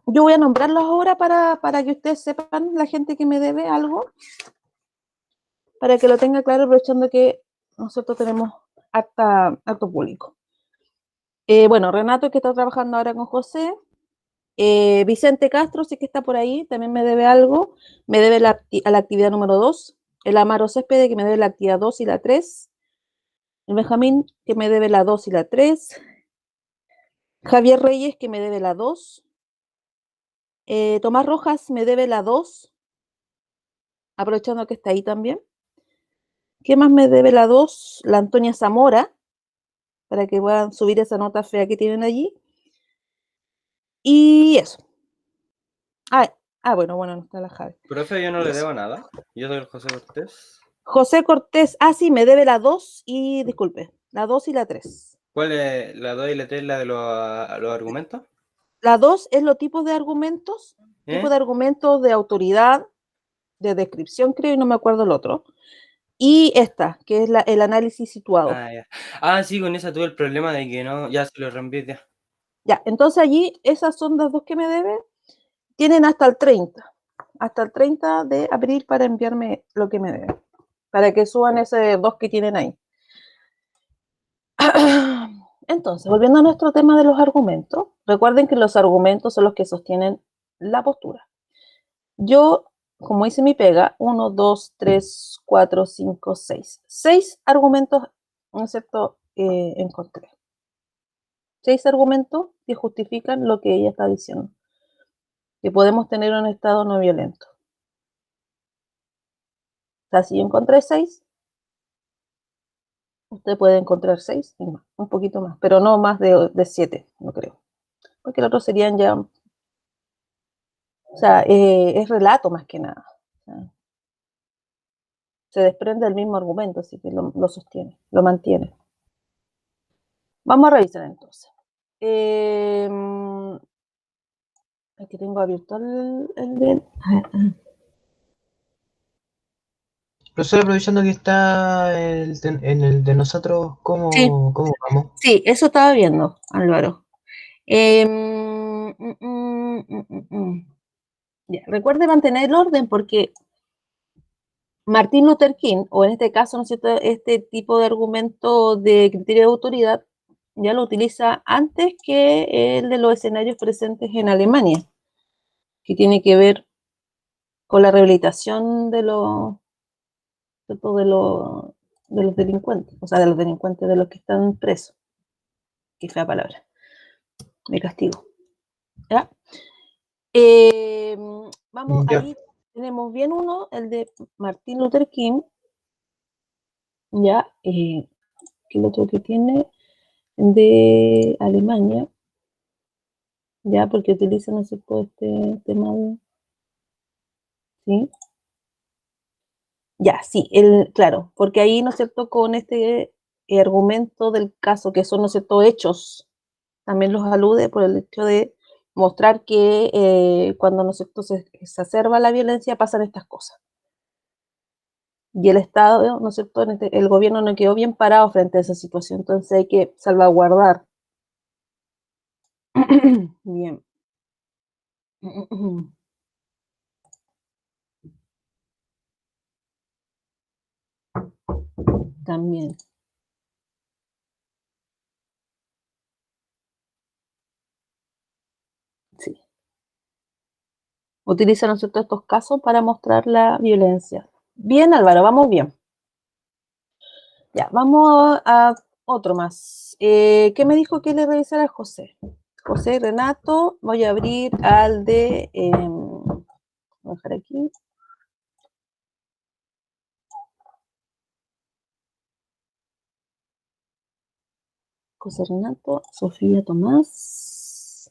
Yo voy a nombrarlos ahora para que ustedes sepan, la gente que me debe algo, para que lo tenga claro, aprovechando que nosotros tenemos harto público. Bueno, Renato, que está trabajando ahora con José. Vicente Castro, sí que está por ahí, también me debe algo. Me debe a la actividad número 2. El Amaro Céspede, que me debe la actividad 2 y la 3. El Benjamín, que me debe la 2 y la 3. Javier Reyes, que me debe la 2. Tomás Rojas me debe la 2, aprovechando que está ahí también. ¿Qué más me debe la 2? La Antonia Zamora, para que puedan subir esa nota fea que tienen allí. Y eso. Bueno, no está la Javi. Profe, yo no Y le eso. debo nada. Yo soy el José Cortés. José Cortés, sí, me debe la 2 y, disculpe, la 2 y la 3. ¿Cuál es la 2 y la 3, la de los argumentos? La 2 es los tipos de argumentos, de autoridad, de descripción, creo, y no me acuerdo el otro. Y esta, que es el análisis situado. Ya. Sí, con esa tuve el problema de que no, ya se lo reenvié ya. Ya, entonces allí, esas son las 2 que me deben. Tienen hasta el 30 de abril para enviarme lo que me deben, para que suban ese 2 que tienen ahí. Entonces, volviendo a nuestro tema de los argumentos, recuerden que los argumentos son los que sostienen la postura. Yo, como hice mi pega, 1, 2, 3, 4, 5, 6. 6 argumentos, ¿no es cierto?, encontré. 6 argumentos que justifican lo que ella está diciendo, que podemos tener un estado no violento. O sea, si yo encontré 6, usted puede encontrar 6 y más, un poquito más, pero no más de 7, no creo. Porque los otros serían ya, o sea, es relato más que nada. O sea, se desprende del mismo argumento, así que lo sostiene, lo mantiene. Vamos a revisar entonces. Aquí tengo abierto el de... Profesor, aprovechando que está en el de nosotros, Sí. ¿cómo vamos? Sí, eso estaba viendo, Álvaro. Ya, recuerde mantener el orden, porque Martin Luther King, o en este caso, ¿no es cierto?, este tipo de argumento de criterio de autoridad, ya lo utiliza antes que el de los escenarios presentes en Alemania, que tiene que ver con la rehabilitación ¿cierto? De los delincuentes, o sea, de los delincuentes, de los que están presos. Qué fea palabra, de castigo. ¿Ya? Vamos, Ya. ahí tenemos bien uno, el de Martin Luther King, ya, que el otro que tiene de Alemania, ya, porque utilizan, ¿no es cierto?, este tema de, ¿sí? Ya, sí, claro, porque ahí, ¿no es cierto?, con este argumento del caso, que son, ¿no es cierto?, hechos, también los alude por el hecho de mostrar que cuando, ¿no es cierto?, se exacerba la violencia pasan estas cosas. Y el Estado, ¿no es cierto?, el gobierno no quedó bien parado frente a esa situación, entonces hay que salvaguardar. Bien. También. Sí. Utilizan, ¿no es cierto?, estos casos para mostrar la violencia. Bien, Álvaro, vamos bien. Ya, vamos a otro más. ¿Qué me dijo que le revisara a José? José Renato, voy a abrir al de... voy a dejar aquí. José Renato, Sofía Tomás.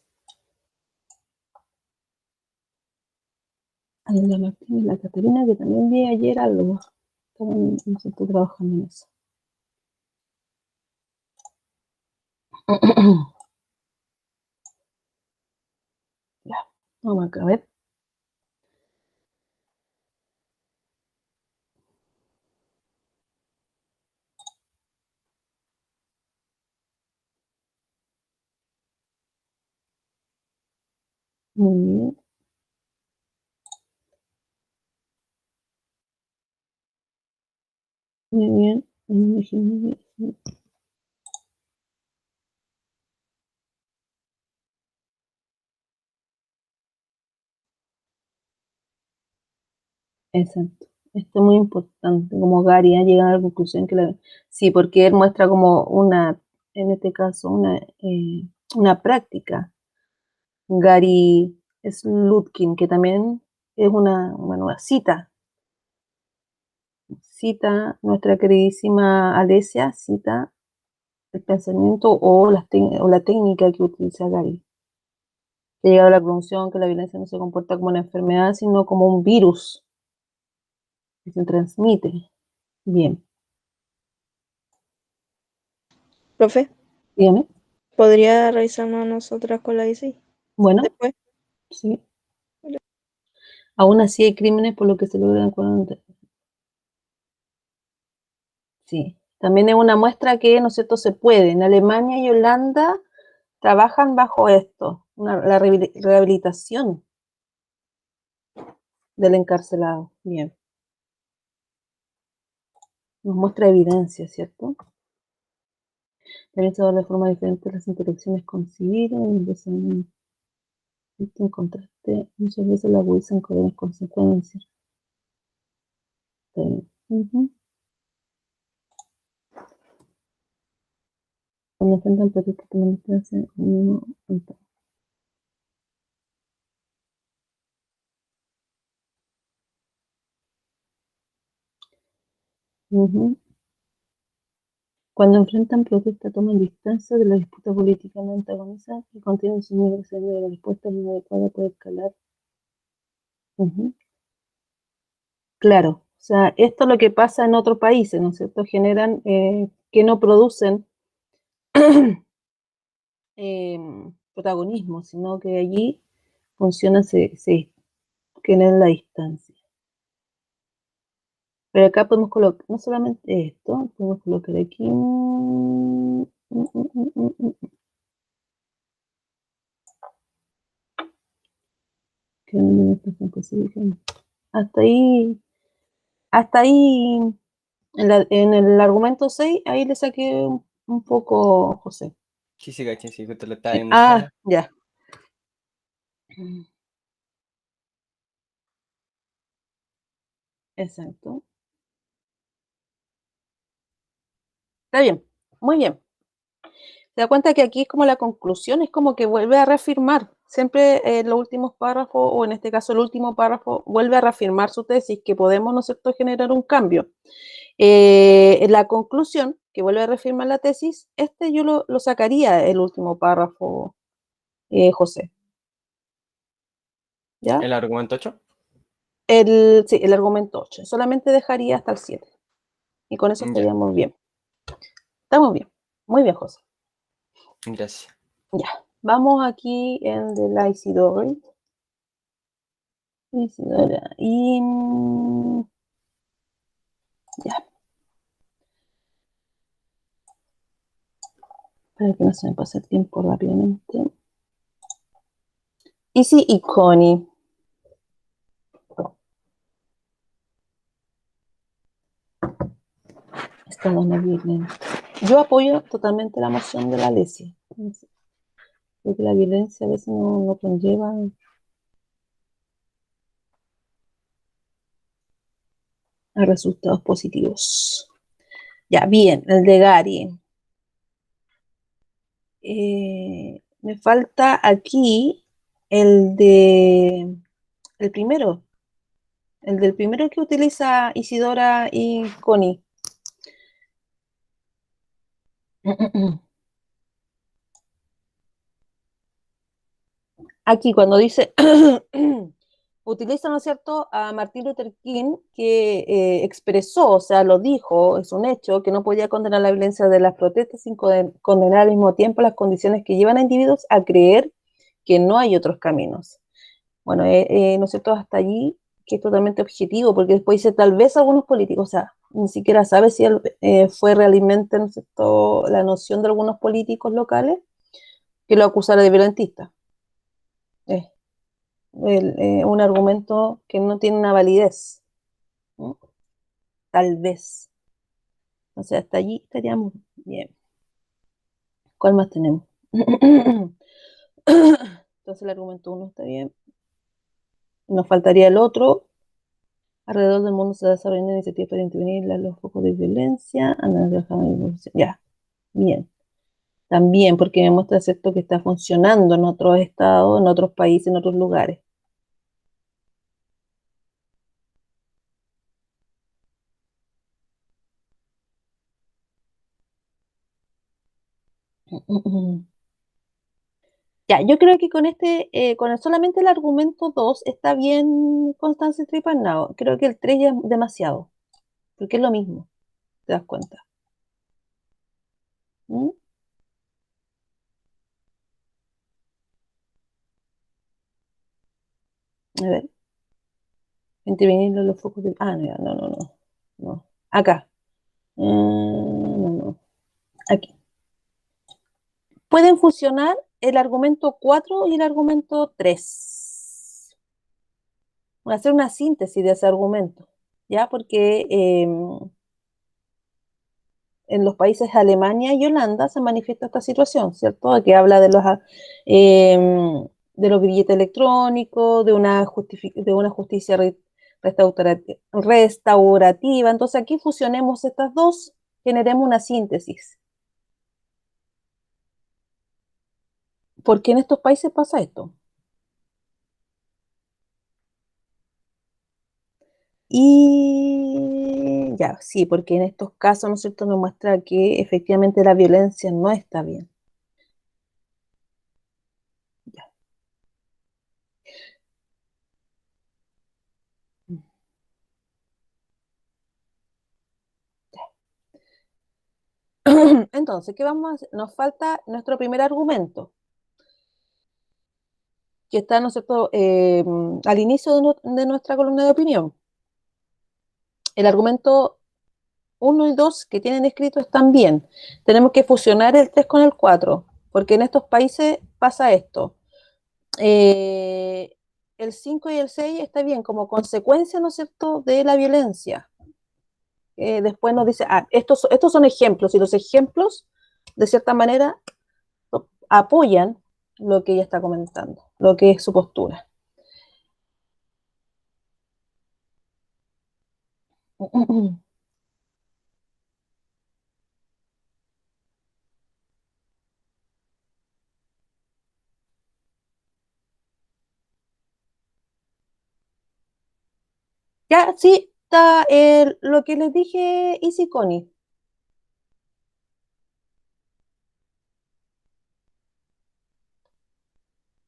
La Martín y la Caterina, que también vi ayer algo. Estaban, no sé, estoy trabajando en eso. Ya, vamos acá a ver. Muy bien. Muy bien. Muy bien. Exacto. Esto es muy importante, como Gary ha llegado a la conclusión sí, porque él muestra como en este caso, una práctica. Gary Slutkin, que también es una cita nuestra queridísima Alesia, cita el pensamiento o la técnica que utiliza Gary. Que ha llegado a la conclusión que la violencia no se comporta como una enfermedad, sino como un virus que se transmite. Bien, Profe, dígame. ¿podría revisarnos nosotras con la ICI Bueno, después? sí. Aún así hay crímenes por lo que se logran sí. También es una muestra que, ¿no es cierto?, se puede. En Alemania y Holanda trabajan bajo esto, la rehabilitación del encarcelado. Bien. Nos muestra evidencia, ¿cierto? También se da de forma diferente las interacciones con civiles, en contraste, muchas veces la agudizan con grandes consecuencias. Cuando enfrentan protestas toman distancia, uno entra. Cuando enfrentan protestas toman distancia de la disputa política, no antagonizan y contienen sus negociaciones de la respuesta inadecuada puede escalar. Claro, o sea, esto es lo que pasa en otros países, ¿no es cierto? Generan que no producen protagonismo, sino que allí funciona, se genera la distancia. Pero acá podemos colocar, no solamente esto, podemos colocar aquí. Hasta ahí, en el argumento 6, ahí le saqué un poco, José. Sí, sí, caché, sí, justo lo estaba viendo. Ya. Exacto. Está bien, muy bien. Se da cuenta que aquí es como la conclusión, es como que vuelve a reafirmar. Siempre los últimos párrafos, o en este caso el último párrafo, vuelve a reafirmar su tesis, que podemos, ¿no es cierto?, generar un cambio. En la conclusión, que vuelve a reafirmar la tesis, yo lo sacaría el último párrafo, José. ¿Ya? ¿El argumento 8? Sí, el argumento 8. Solamente dejaría hasta el 7. Y con eso Ya. estaríamos bien. Estamos bien. Muy bien, José. Gracias. Ya. Vamos aquí en la Isidora. Isidora. Y ya. Para que no se me pase el tiempo rápidamente. Isi y Connie. Estamos bien. Yo apoyo totalmente la moción de la Lesia. Porque la violencia a veces no conlleva a resultados positivos. Ya, bien, el de Gary. Me falta aquí el primero. El del primero que utiliza Isidora y Connie. Aquí cuando dice, utiliza, ¿no es cierto?, a Martin Luther King, que expresó, o sea, lo dijo, es un hecho, que no podía condenar la violencia de las protestas sin condenar al mismo tiempo las condiciones que llevan a individuos a creer que no hay otros caminos. Bueno, ¿no es cierto?, hasta allí, que es totalmente objetivo, porque después dice, tal vez algunos políticos, o sea, ni siquiera sabe si fue realmente, ¿no es cierto?, la noción de algunos políticos locales que lo acusara de violentista. Un argumento que no tiene una validez, ¿no? Tal vez. O sea, hasta allí estaríamos bien. ¿Cuál más tenemos? Entonces el argumento 1 está bien. Nos faltaría el otro. Alrededor del mundo se desarrollan iniciativas para intervenir los focos de violencia. Ya, bien. También porque me muestra, ¿cierto?, que está funcionando en otros estados, en otros países, en otros lugares. Ya, yo creo que con solamente el argumento 2 está bien Constance Tripanao. Creo que el 3 ya es demasiado, porque es lo mismo, te das cuenta. ¿Mm? A ver, intervenir en los focos de... Ah, no. Acá. No. Aquí. Pueden funcionar el argumento 4 y el argumento 3. Voy a hacer una síntesis de ese argumento, ¿ya? Porque en los países Alemania y Holanda se manifiesta esta situación, ¿cierto? Que habla de los billetes electrónicos, de una justicia restaurativa. Entonces aquí fusionemos estas dos, generemos una síntesis. ¿Por qué en estos países pasa esto? Y ya, sí, porque en estos casos, ¿no es cierto?, nos muestra que efectivamente la violencia no está bien. Ya. Entonces, ¿qué vamos a hacer? Nos falta nuestro primer argumento, que está, ¿no es cierto?, al inicio de nuestra columna de opinión. El argumento 1 y 2 que tienen escrito están bien. Tenemos que fusionar el 3 con el 4, porque en estos países pasa esto. El 5 y el 6 está bien como consecuencia, ¿no es cierto?, de la violencia. Después nos dice, estos son ejemplos, y los ejemplos, de cierta manera, apoyan lo que ella está comentando, lo que es su postura. Ya, sí, está lo que les dije, Easy Connie.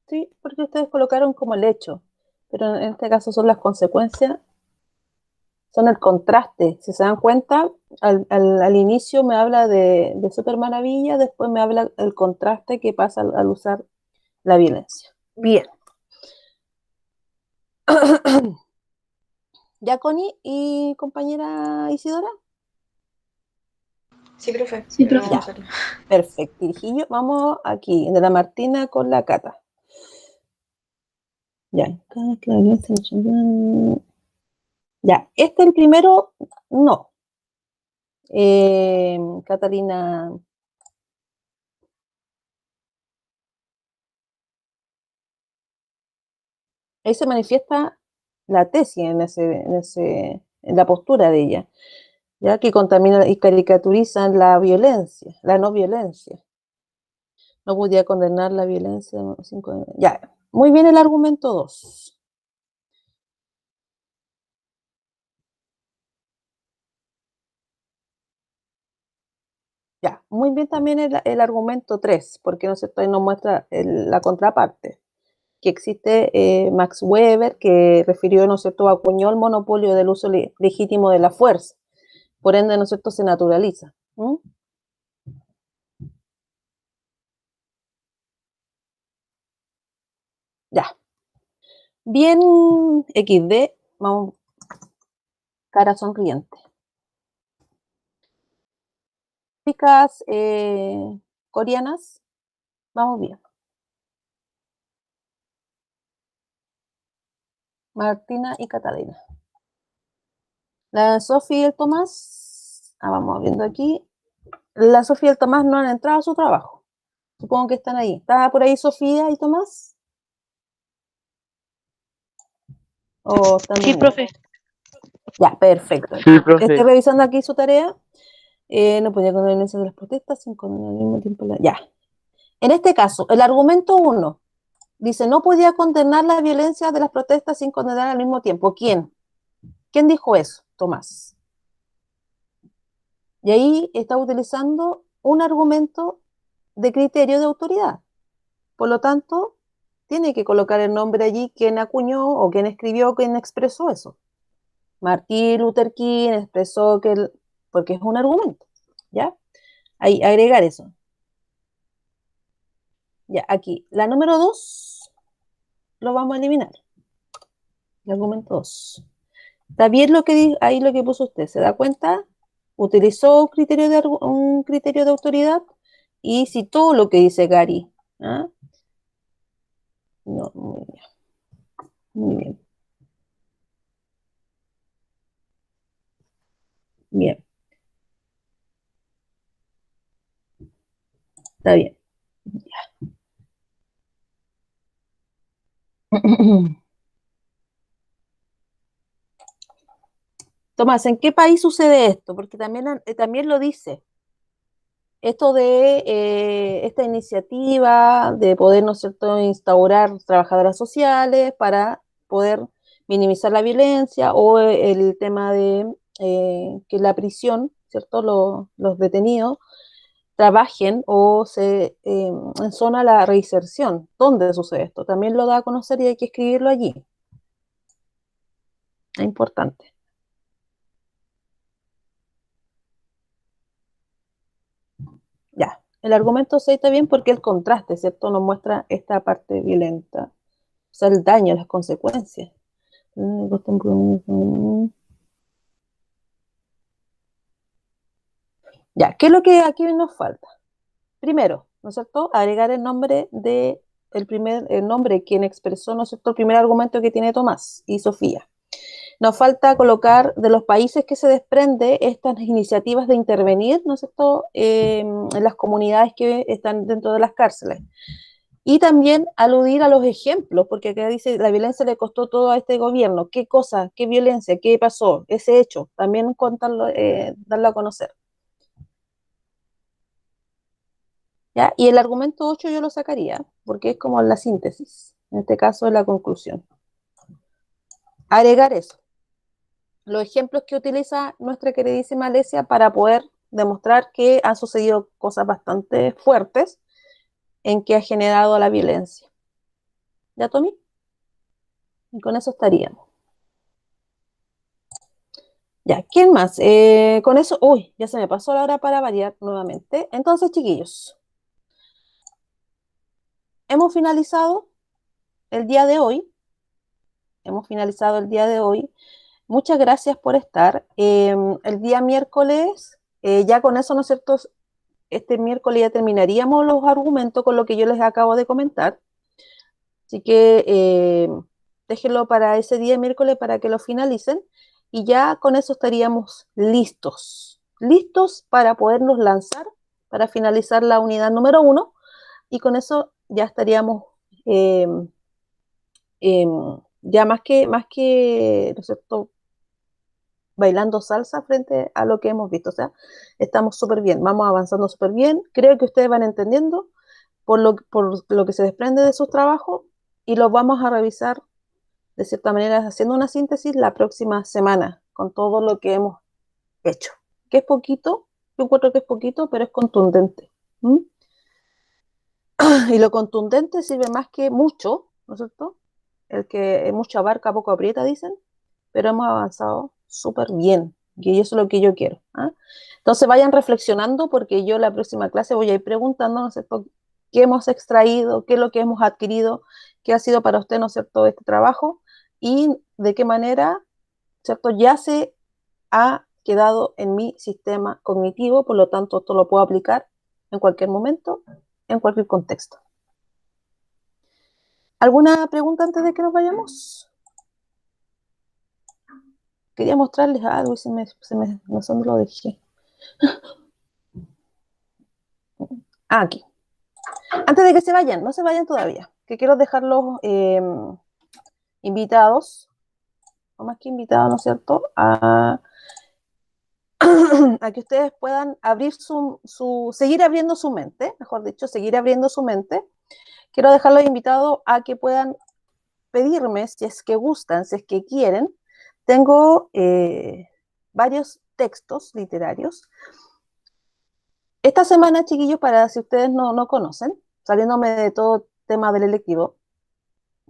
Sí, porque ustedes colocaron como el hecho, pero en este caso son las consecuencias, son el contraste. Si se dan cuenta, al inicio me habla de Super Maravilla, después me habla el contraste que pasa al usar la violencia. Bien. ¿Ya, Connie y compañera Isidora? Sí, profe. Sí, profe. Ya, perfecto. Hirijillo, vamos aquí, de la Martina con la Cata. Ya, ya, este el primero, no. Catalina. Ahí se manifiesta la tesis en la postura de ella, ya que contamina y caricaturizan la violencia, la no violencia. No podía condenar la violencia. Ya, muy bien el argumento 2. Ya, muy bien también el argumento 3, porque no sé, ahí nos muestra la contraparte, que existe Max Weber, que refirió, ¿no es cierto?, acuñó el monopolio del uso legítimo de la fuerza, por ende, ¿no es cierto?, se naturaliza. Ya. Bien XD, vamos, cara sonriente. Chicas coreanas, vamos bien. Martina y Catalina. La Sofía y el Tomás, vamos viendo aquí. La Sofía y el Tomás no han entrado a su trabajo. Supongo que están ahí. ¿Está por ahí Sofía y Tomás? ¿O están Sí, profe. Ya, perfecto. Sí, profe. Estoy revisando aquí su tarea. No podía condenar la violencia de las protestas sin condenar al mismo tiempo Ya. En este caso, el argumento 1 dice, no podía condenar la violencia de las protestas sin condenar al mismo tiempo. ¿Quién? ¿Quién dijo eso? Tomás. Y ahí está utilizando un argumento de criterio de autoridad. Por lo tanto, tiene que colocar el nombre allí, quien acuñó o quien escribió, quien expresó eso. Martin Luther King expresó porque es un argumento, ¿ya? Ahí, agregar eso. Ya, aquí. La número 2 lo vamos a eliminar. El argumento 2. Está bien ahí lo que puso usted, ¿se da cuenta? Utilizó un criterio de autoridad y citó lo que dice Gary. ¿Ah? No, muy bien. Muy bien. Bien. Está bien. Tomás, ¿en qué país sucede esto? Porque también lo dice. Esto de esta iniciativa de poder, ¿no es cierto?, instaurar trabajadoras sociales para poder minimizar la violencia o el tema de que la prisión, ¿cierto?, los detenidos trabajen o en zona de la reinserción. ¿Dónde sucede esto? También lo da a conocer y hay que escribirlo allí. Es importante. Ya, el argumento 6 está bien porque el contraste, ¿cierto?, nos muestra esta parte violenta, o sea, el daño, las consecuencias. Ya, ¿qué es lo que aquí nos falta? Primero, ¿no es cierto?, agregar el nombre el nombre quien expresó, ¿no es cierto?, el primer argumento que tiene Tomás y Sofía. Nos falta colocar de los países que se desprende estas iniciativas de intervenir, ¿no es cierto?, en las comunidades que están dentro de las cárceles. Y también aludir a los ejemplos, porque acá dice, la violencia le costó todo a este gobierno. ¿Qué cosa? ¿Qué violencia? ¿Qué pasó? Ese hecho. También contarlo, darlo a conocer. ¿Ya? Y el argumento 8 yo lo sacaría, porque es como la síntesis. En este caso, la conclusión. Agregar eso. Los ejemplos que utiliza nuestra queridísima Alesia para poder demostrar que han sucedido cosas bastante fuertes en que ha generado la violencia. ¿Ya, Tommy? Y con eso estaríamos. Ya, ¿quién más? Con eso, uy, ya se me pasó la hora para variar nuevamente. Entonces, chiquillos, hemos finalizado el día de hoy. Hemos finalizado el día de hoy. Muchas gracias por estar. El día miércoles, ya con eso, ¿no es cierto? Este miércoles ya terminaríamos los argumentos con lo que yo les acabo de comentar. Así que déjenlo para ese día miércoles para que lo finalicen y ya con eso estaríamos listos. Listos para podernos lanzar, para finalizar la unidad número 1 y con eso ya estaríamos eh, eh, ya más que, ¿no es cierto?, bailando salsa frente a lo que hemos visto. O sea, estamos súper bien, vamos avanzando súper bien. Creo que ustedes van entendiendo por lo que se desprende de sus trabajos y los vamos a revisar de cierta manera haciendo una síntesis la próxima semana con todo lo que hemos hecho. Que es poquito, yo encuentro que es poquito, pero es contundente. ¿Mm? Y lo contundente sirve más que mucho, ¿no es cierto? El que mucho abarca, poco aprieta, dicen, pero hemos avanzado súper bien, y eso es lo que yo quiero. ¿Ah? Entonces vayan reflexionando, porque yo la próxima clase voy a ir preguntando, ¿no es cierto?, qué hemos extraído, qué es lo que hemos adquirido, qué ha sido para usted, ¿no es cierto?, este trabajo, y de qué manera, ¿cierto?, ya se ha quedado en mi sistema cognitivo, por lo tanto, esto lo puedo aplicar en cualquier momento, en cualquier contexto. ¿Alguna pregunta antes de que nos vayamos? Quería mostrarles algo y no sé dónde lo dejé. Aquí. Antes de que se vayan, no se vayan todavía, que quiero dejarlos invitados, o más que invitados, ¿no es cierto?, a que ustedes puedan abrir seguir abriendo su mente, mejor dicho, seguir abriendo su mente. Quiero dejarlos invitados a que puedan pedirme, si es que gustan, si es que quieren. Tengo varios textos literarios. Esta semana, chiquillos, para si ustedes no conocen, saliéndome de todo tema del electivo,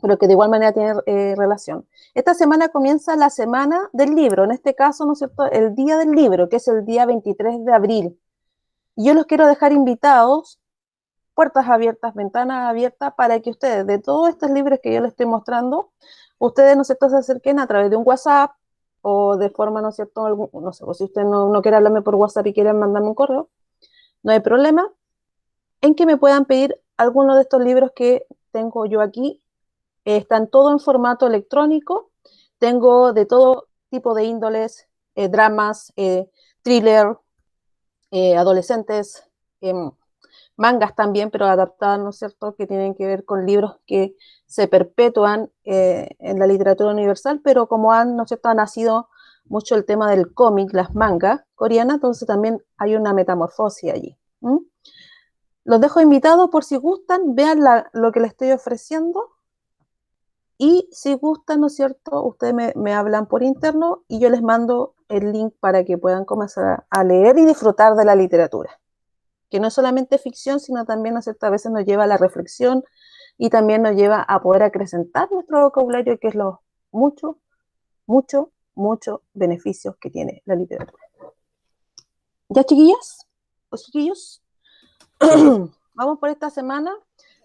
pero que de igual manera tiene relación. Esta semana comienza la semana del libro, en este caso, ¿no es cierto?, el día del libro, que es el día 23 de abril. Y yo los quiero dejar invitados, puertas abiertas, ventanas abiertas, para que ustedes, de todos estos libros que yo les estoy mostrando, ustedes, ¿no es cierto?, se acerquen a través de un WhatsApp o de forma, ¿no es cierto?, no sé, o si usted no quiere hablarme por WhatsApp y quieren mandarme un correo, no hay problema, en que me puedan pedir alguno de estos libros que tengo yo aquí. Están todo en formato electrónico, tengo de todo tipo de índoles, dramas, thriller, adolescentes, mangas también, pero adaptadas, ¿no es cierto?, que tienen que ver con libros que se perpetúan en la literatura universal, pero como ¿no es cierto?, ha nacido mucho el tema del cómic, las mangas coreanas, entonces también hay una metamorfosis allí. ¿Mm? Los dejo invitados por si gustan, vean lo que les estoy ofreciendo. Y si gustan, ¿no es cierto?, ustedes me hablan por interno y yo les mando el link para que puedan comenzar a leer y disfrutar de la literatura. Que no es solamente ficción, sino también, ¿no es cierto?, a veces nos lleva a la reflexión y también nos lleva a poder acrecentar nuestro vocabulario, que es los muchos beneficios que tiene la literatura. ¿Ya, chiquillas? ¿O chiquillos? Vamos por esta semana.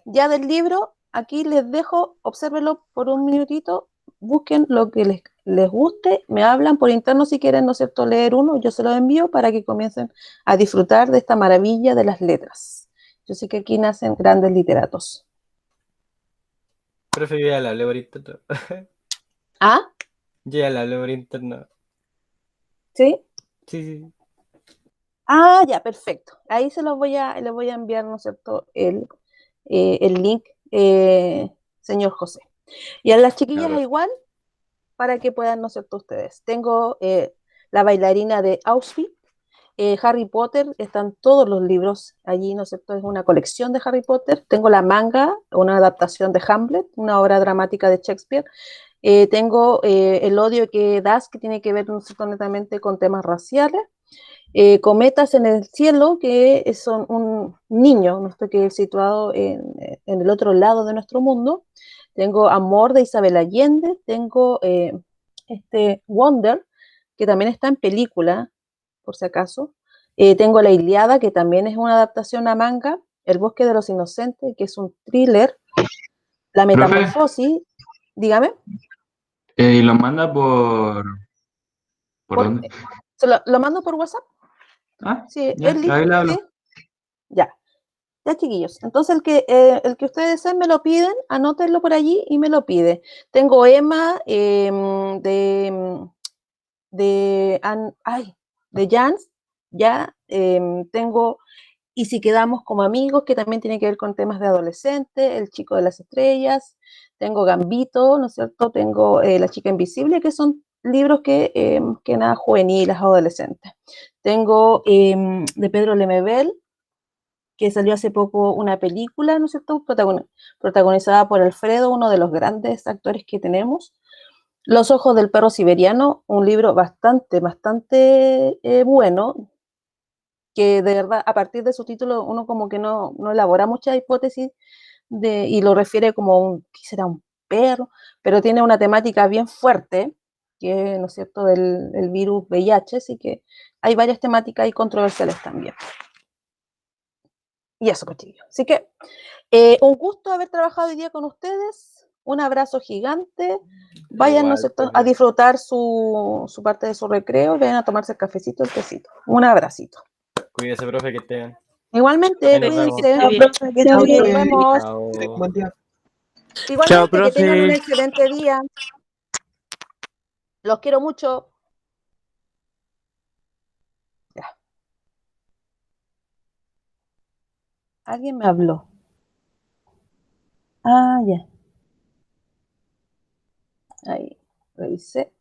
Ya del libro, aquí les dejo, obsérvenlo por un minutito, busquen lo que les guste, me hablan por interno si quieren, ¿no es cierto?, leer uno, yo se lo envío para que comiencen a disfrutar de esta maravilla de las letras. Yo sé que aquí nacen grandes literatos. Profe, yo ya la hablé por interno. ¿Ah? Yo ya la hablé por interno. ¿Sí? Sí, sí. Ah, ya, perfecto. Ahí les voy a enviar, ¿no es cierto?, el link señor José. Y a las chiquillas profe. igual, para que puedan, ¿no es cierto?, ustedes. Tengo La bailarina de Auschwitz, Harry Potter, están todos los libros allí, ¿no es cierto? Es una colección de Harry Potter. Tengo la manga, una adaptación de Hamlet, una obra dramática de Shakespeare. Tengo El odio que das, que tiene que ver, ¿no es cierto?, netamente con temas raciales. Cometas en el cielo, que son un niño, ¿no? Que es situado en el otro lado de nuestro mundo. Tengo Amor de Isabel Allende, tengo Wonder, que también está en película, por si acaso. Tengo La Ilíada, que también es una adaptación a manga. El bosque de los inocentes, que es un thriller. La Profe, metamorfosis, dígame. ¿y lo manda por Por, dónde? lo mando por WhatsApp. Ah, Sí, ya, el link, ahí le hablo. sí, ya. Ya, chiquillos. Entonces, el que ustedes deseen me lo piden, anótenlo por allí y me lo pide. Tengo Emma de Jans, ya. Tengo Y si quedamos como amigos, que también tiene que ver con temas de adolescente, El chico de las estrellas. Tengo Gambito, ¿no es cierto? Tengo La chica invisible, que son libros que nada, juveniles, adolescentes. Tengo de Pedro Lemebel, que salió hace poco una película, ¿no es cierto?, protagonizada por Alfredo, uno de los grandes actores que tenemos. Los ojos del perro siberiano, un libro bastante bueno, que de verdad, a partir de su título, uno como que no elabora mucha hipótesis y lo refiere como ¿qué será? Un perro, pero tiene una temática bien fuerte, que ¿no es cierto?, el virus VIH, así que hay varias temáticas y controversiales también. Y eso, cochillo. Así que un gusto haber trabajado hoy día con ustedes. Un abrazo gigante. Vayan, ¿no es Igual, cierto?, a profe. disfrutar su parte de su recreo. Vayan a tomarse el cafecito, el tecito. Un abracito. Cuídese, profe, que esté bien. Igualmente, Ahí nos vemos. cuídense. Chao, profe, que esté Chao, bien. Nos profe. vemos. Chao. Buen día. Igualmente, que tengan un excelente día. Los quiero mucho. Ya. Alguien me habló. Ah, ya. Ahí, revisé.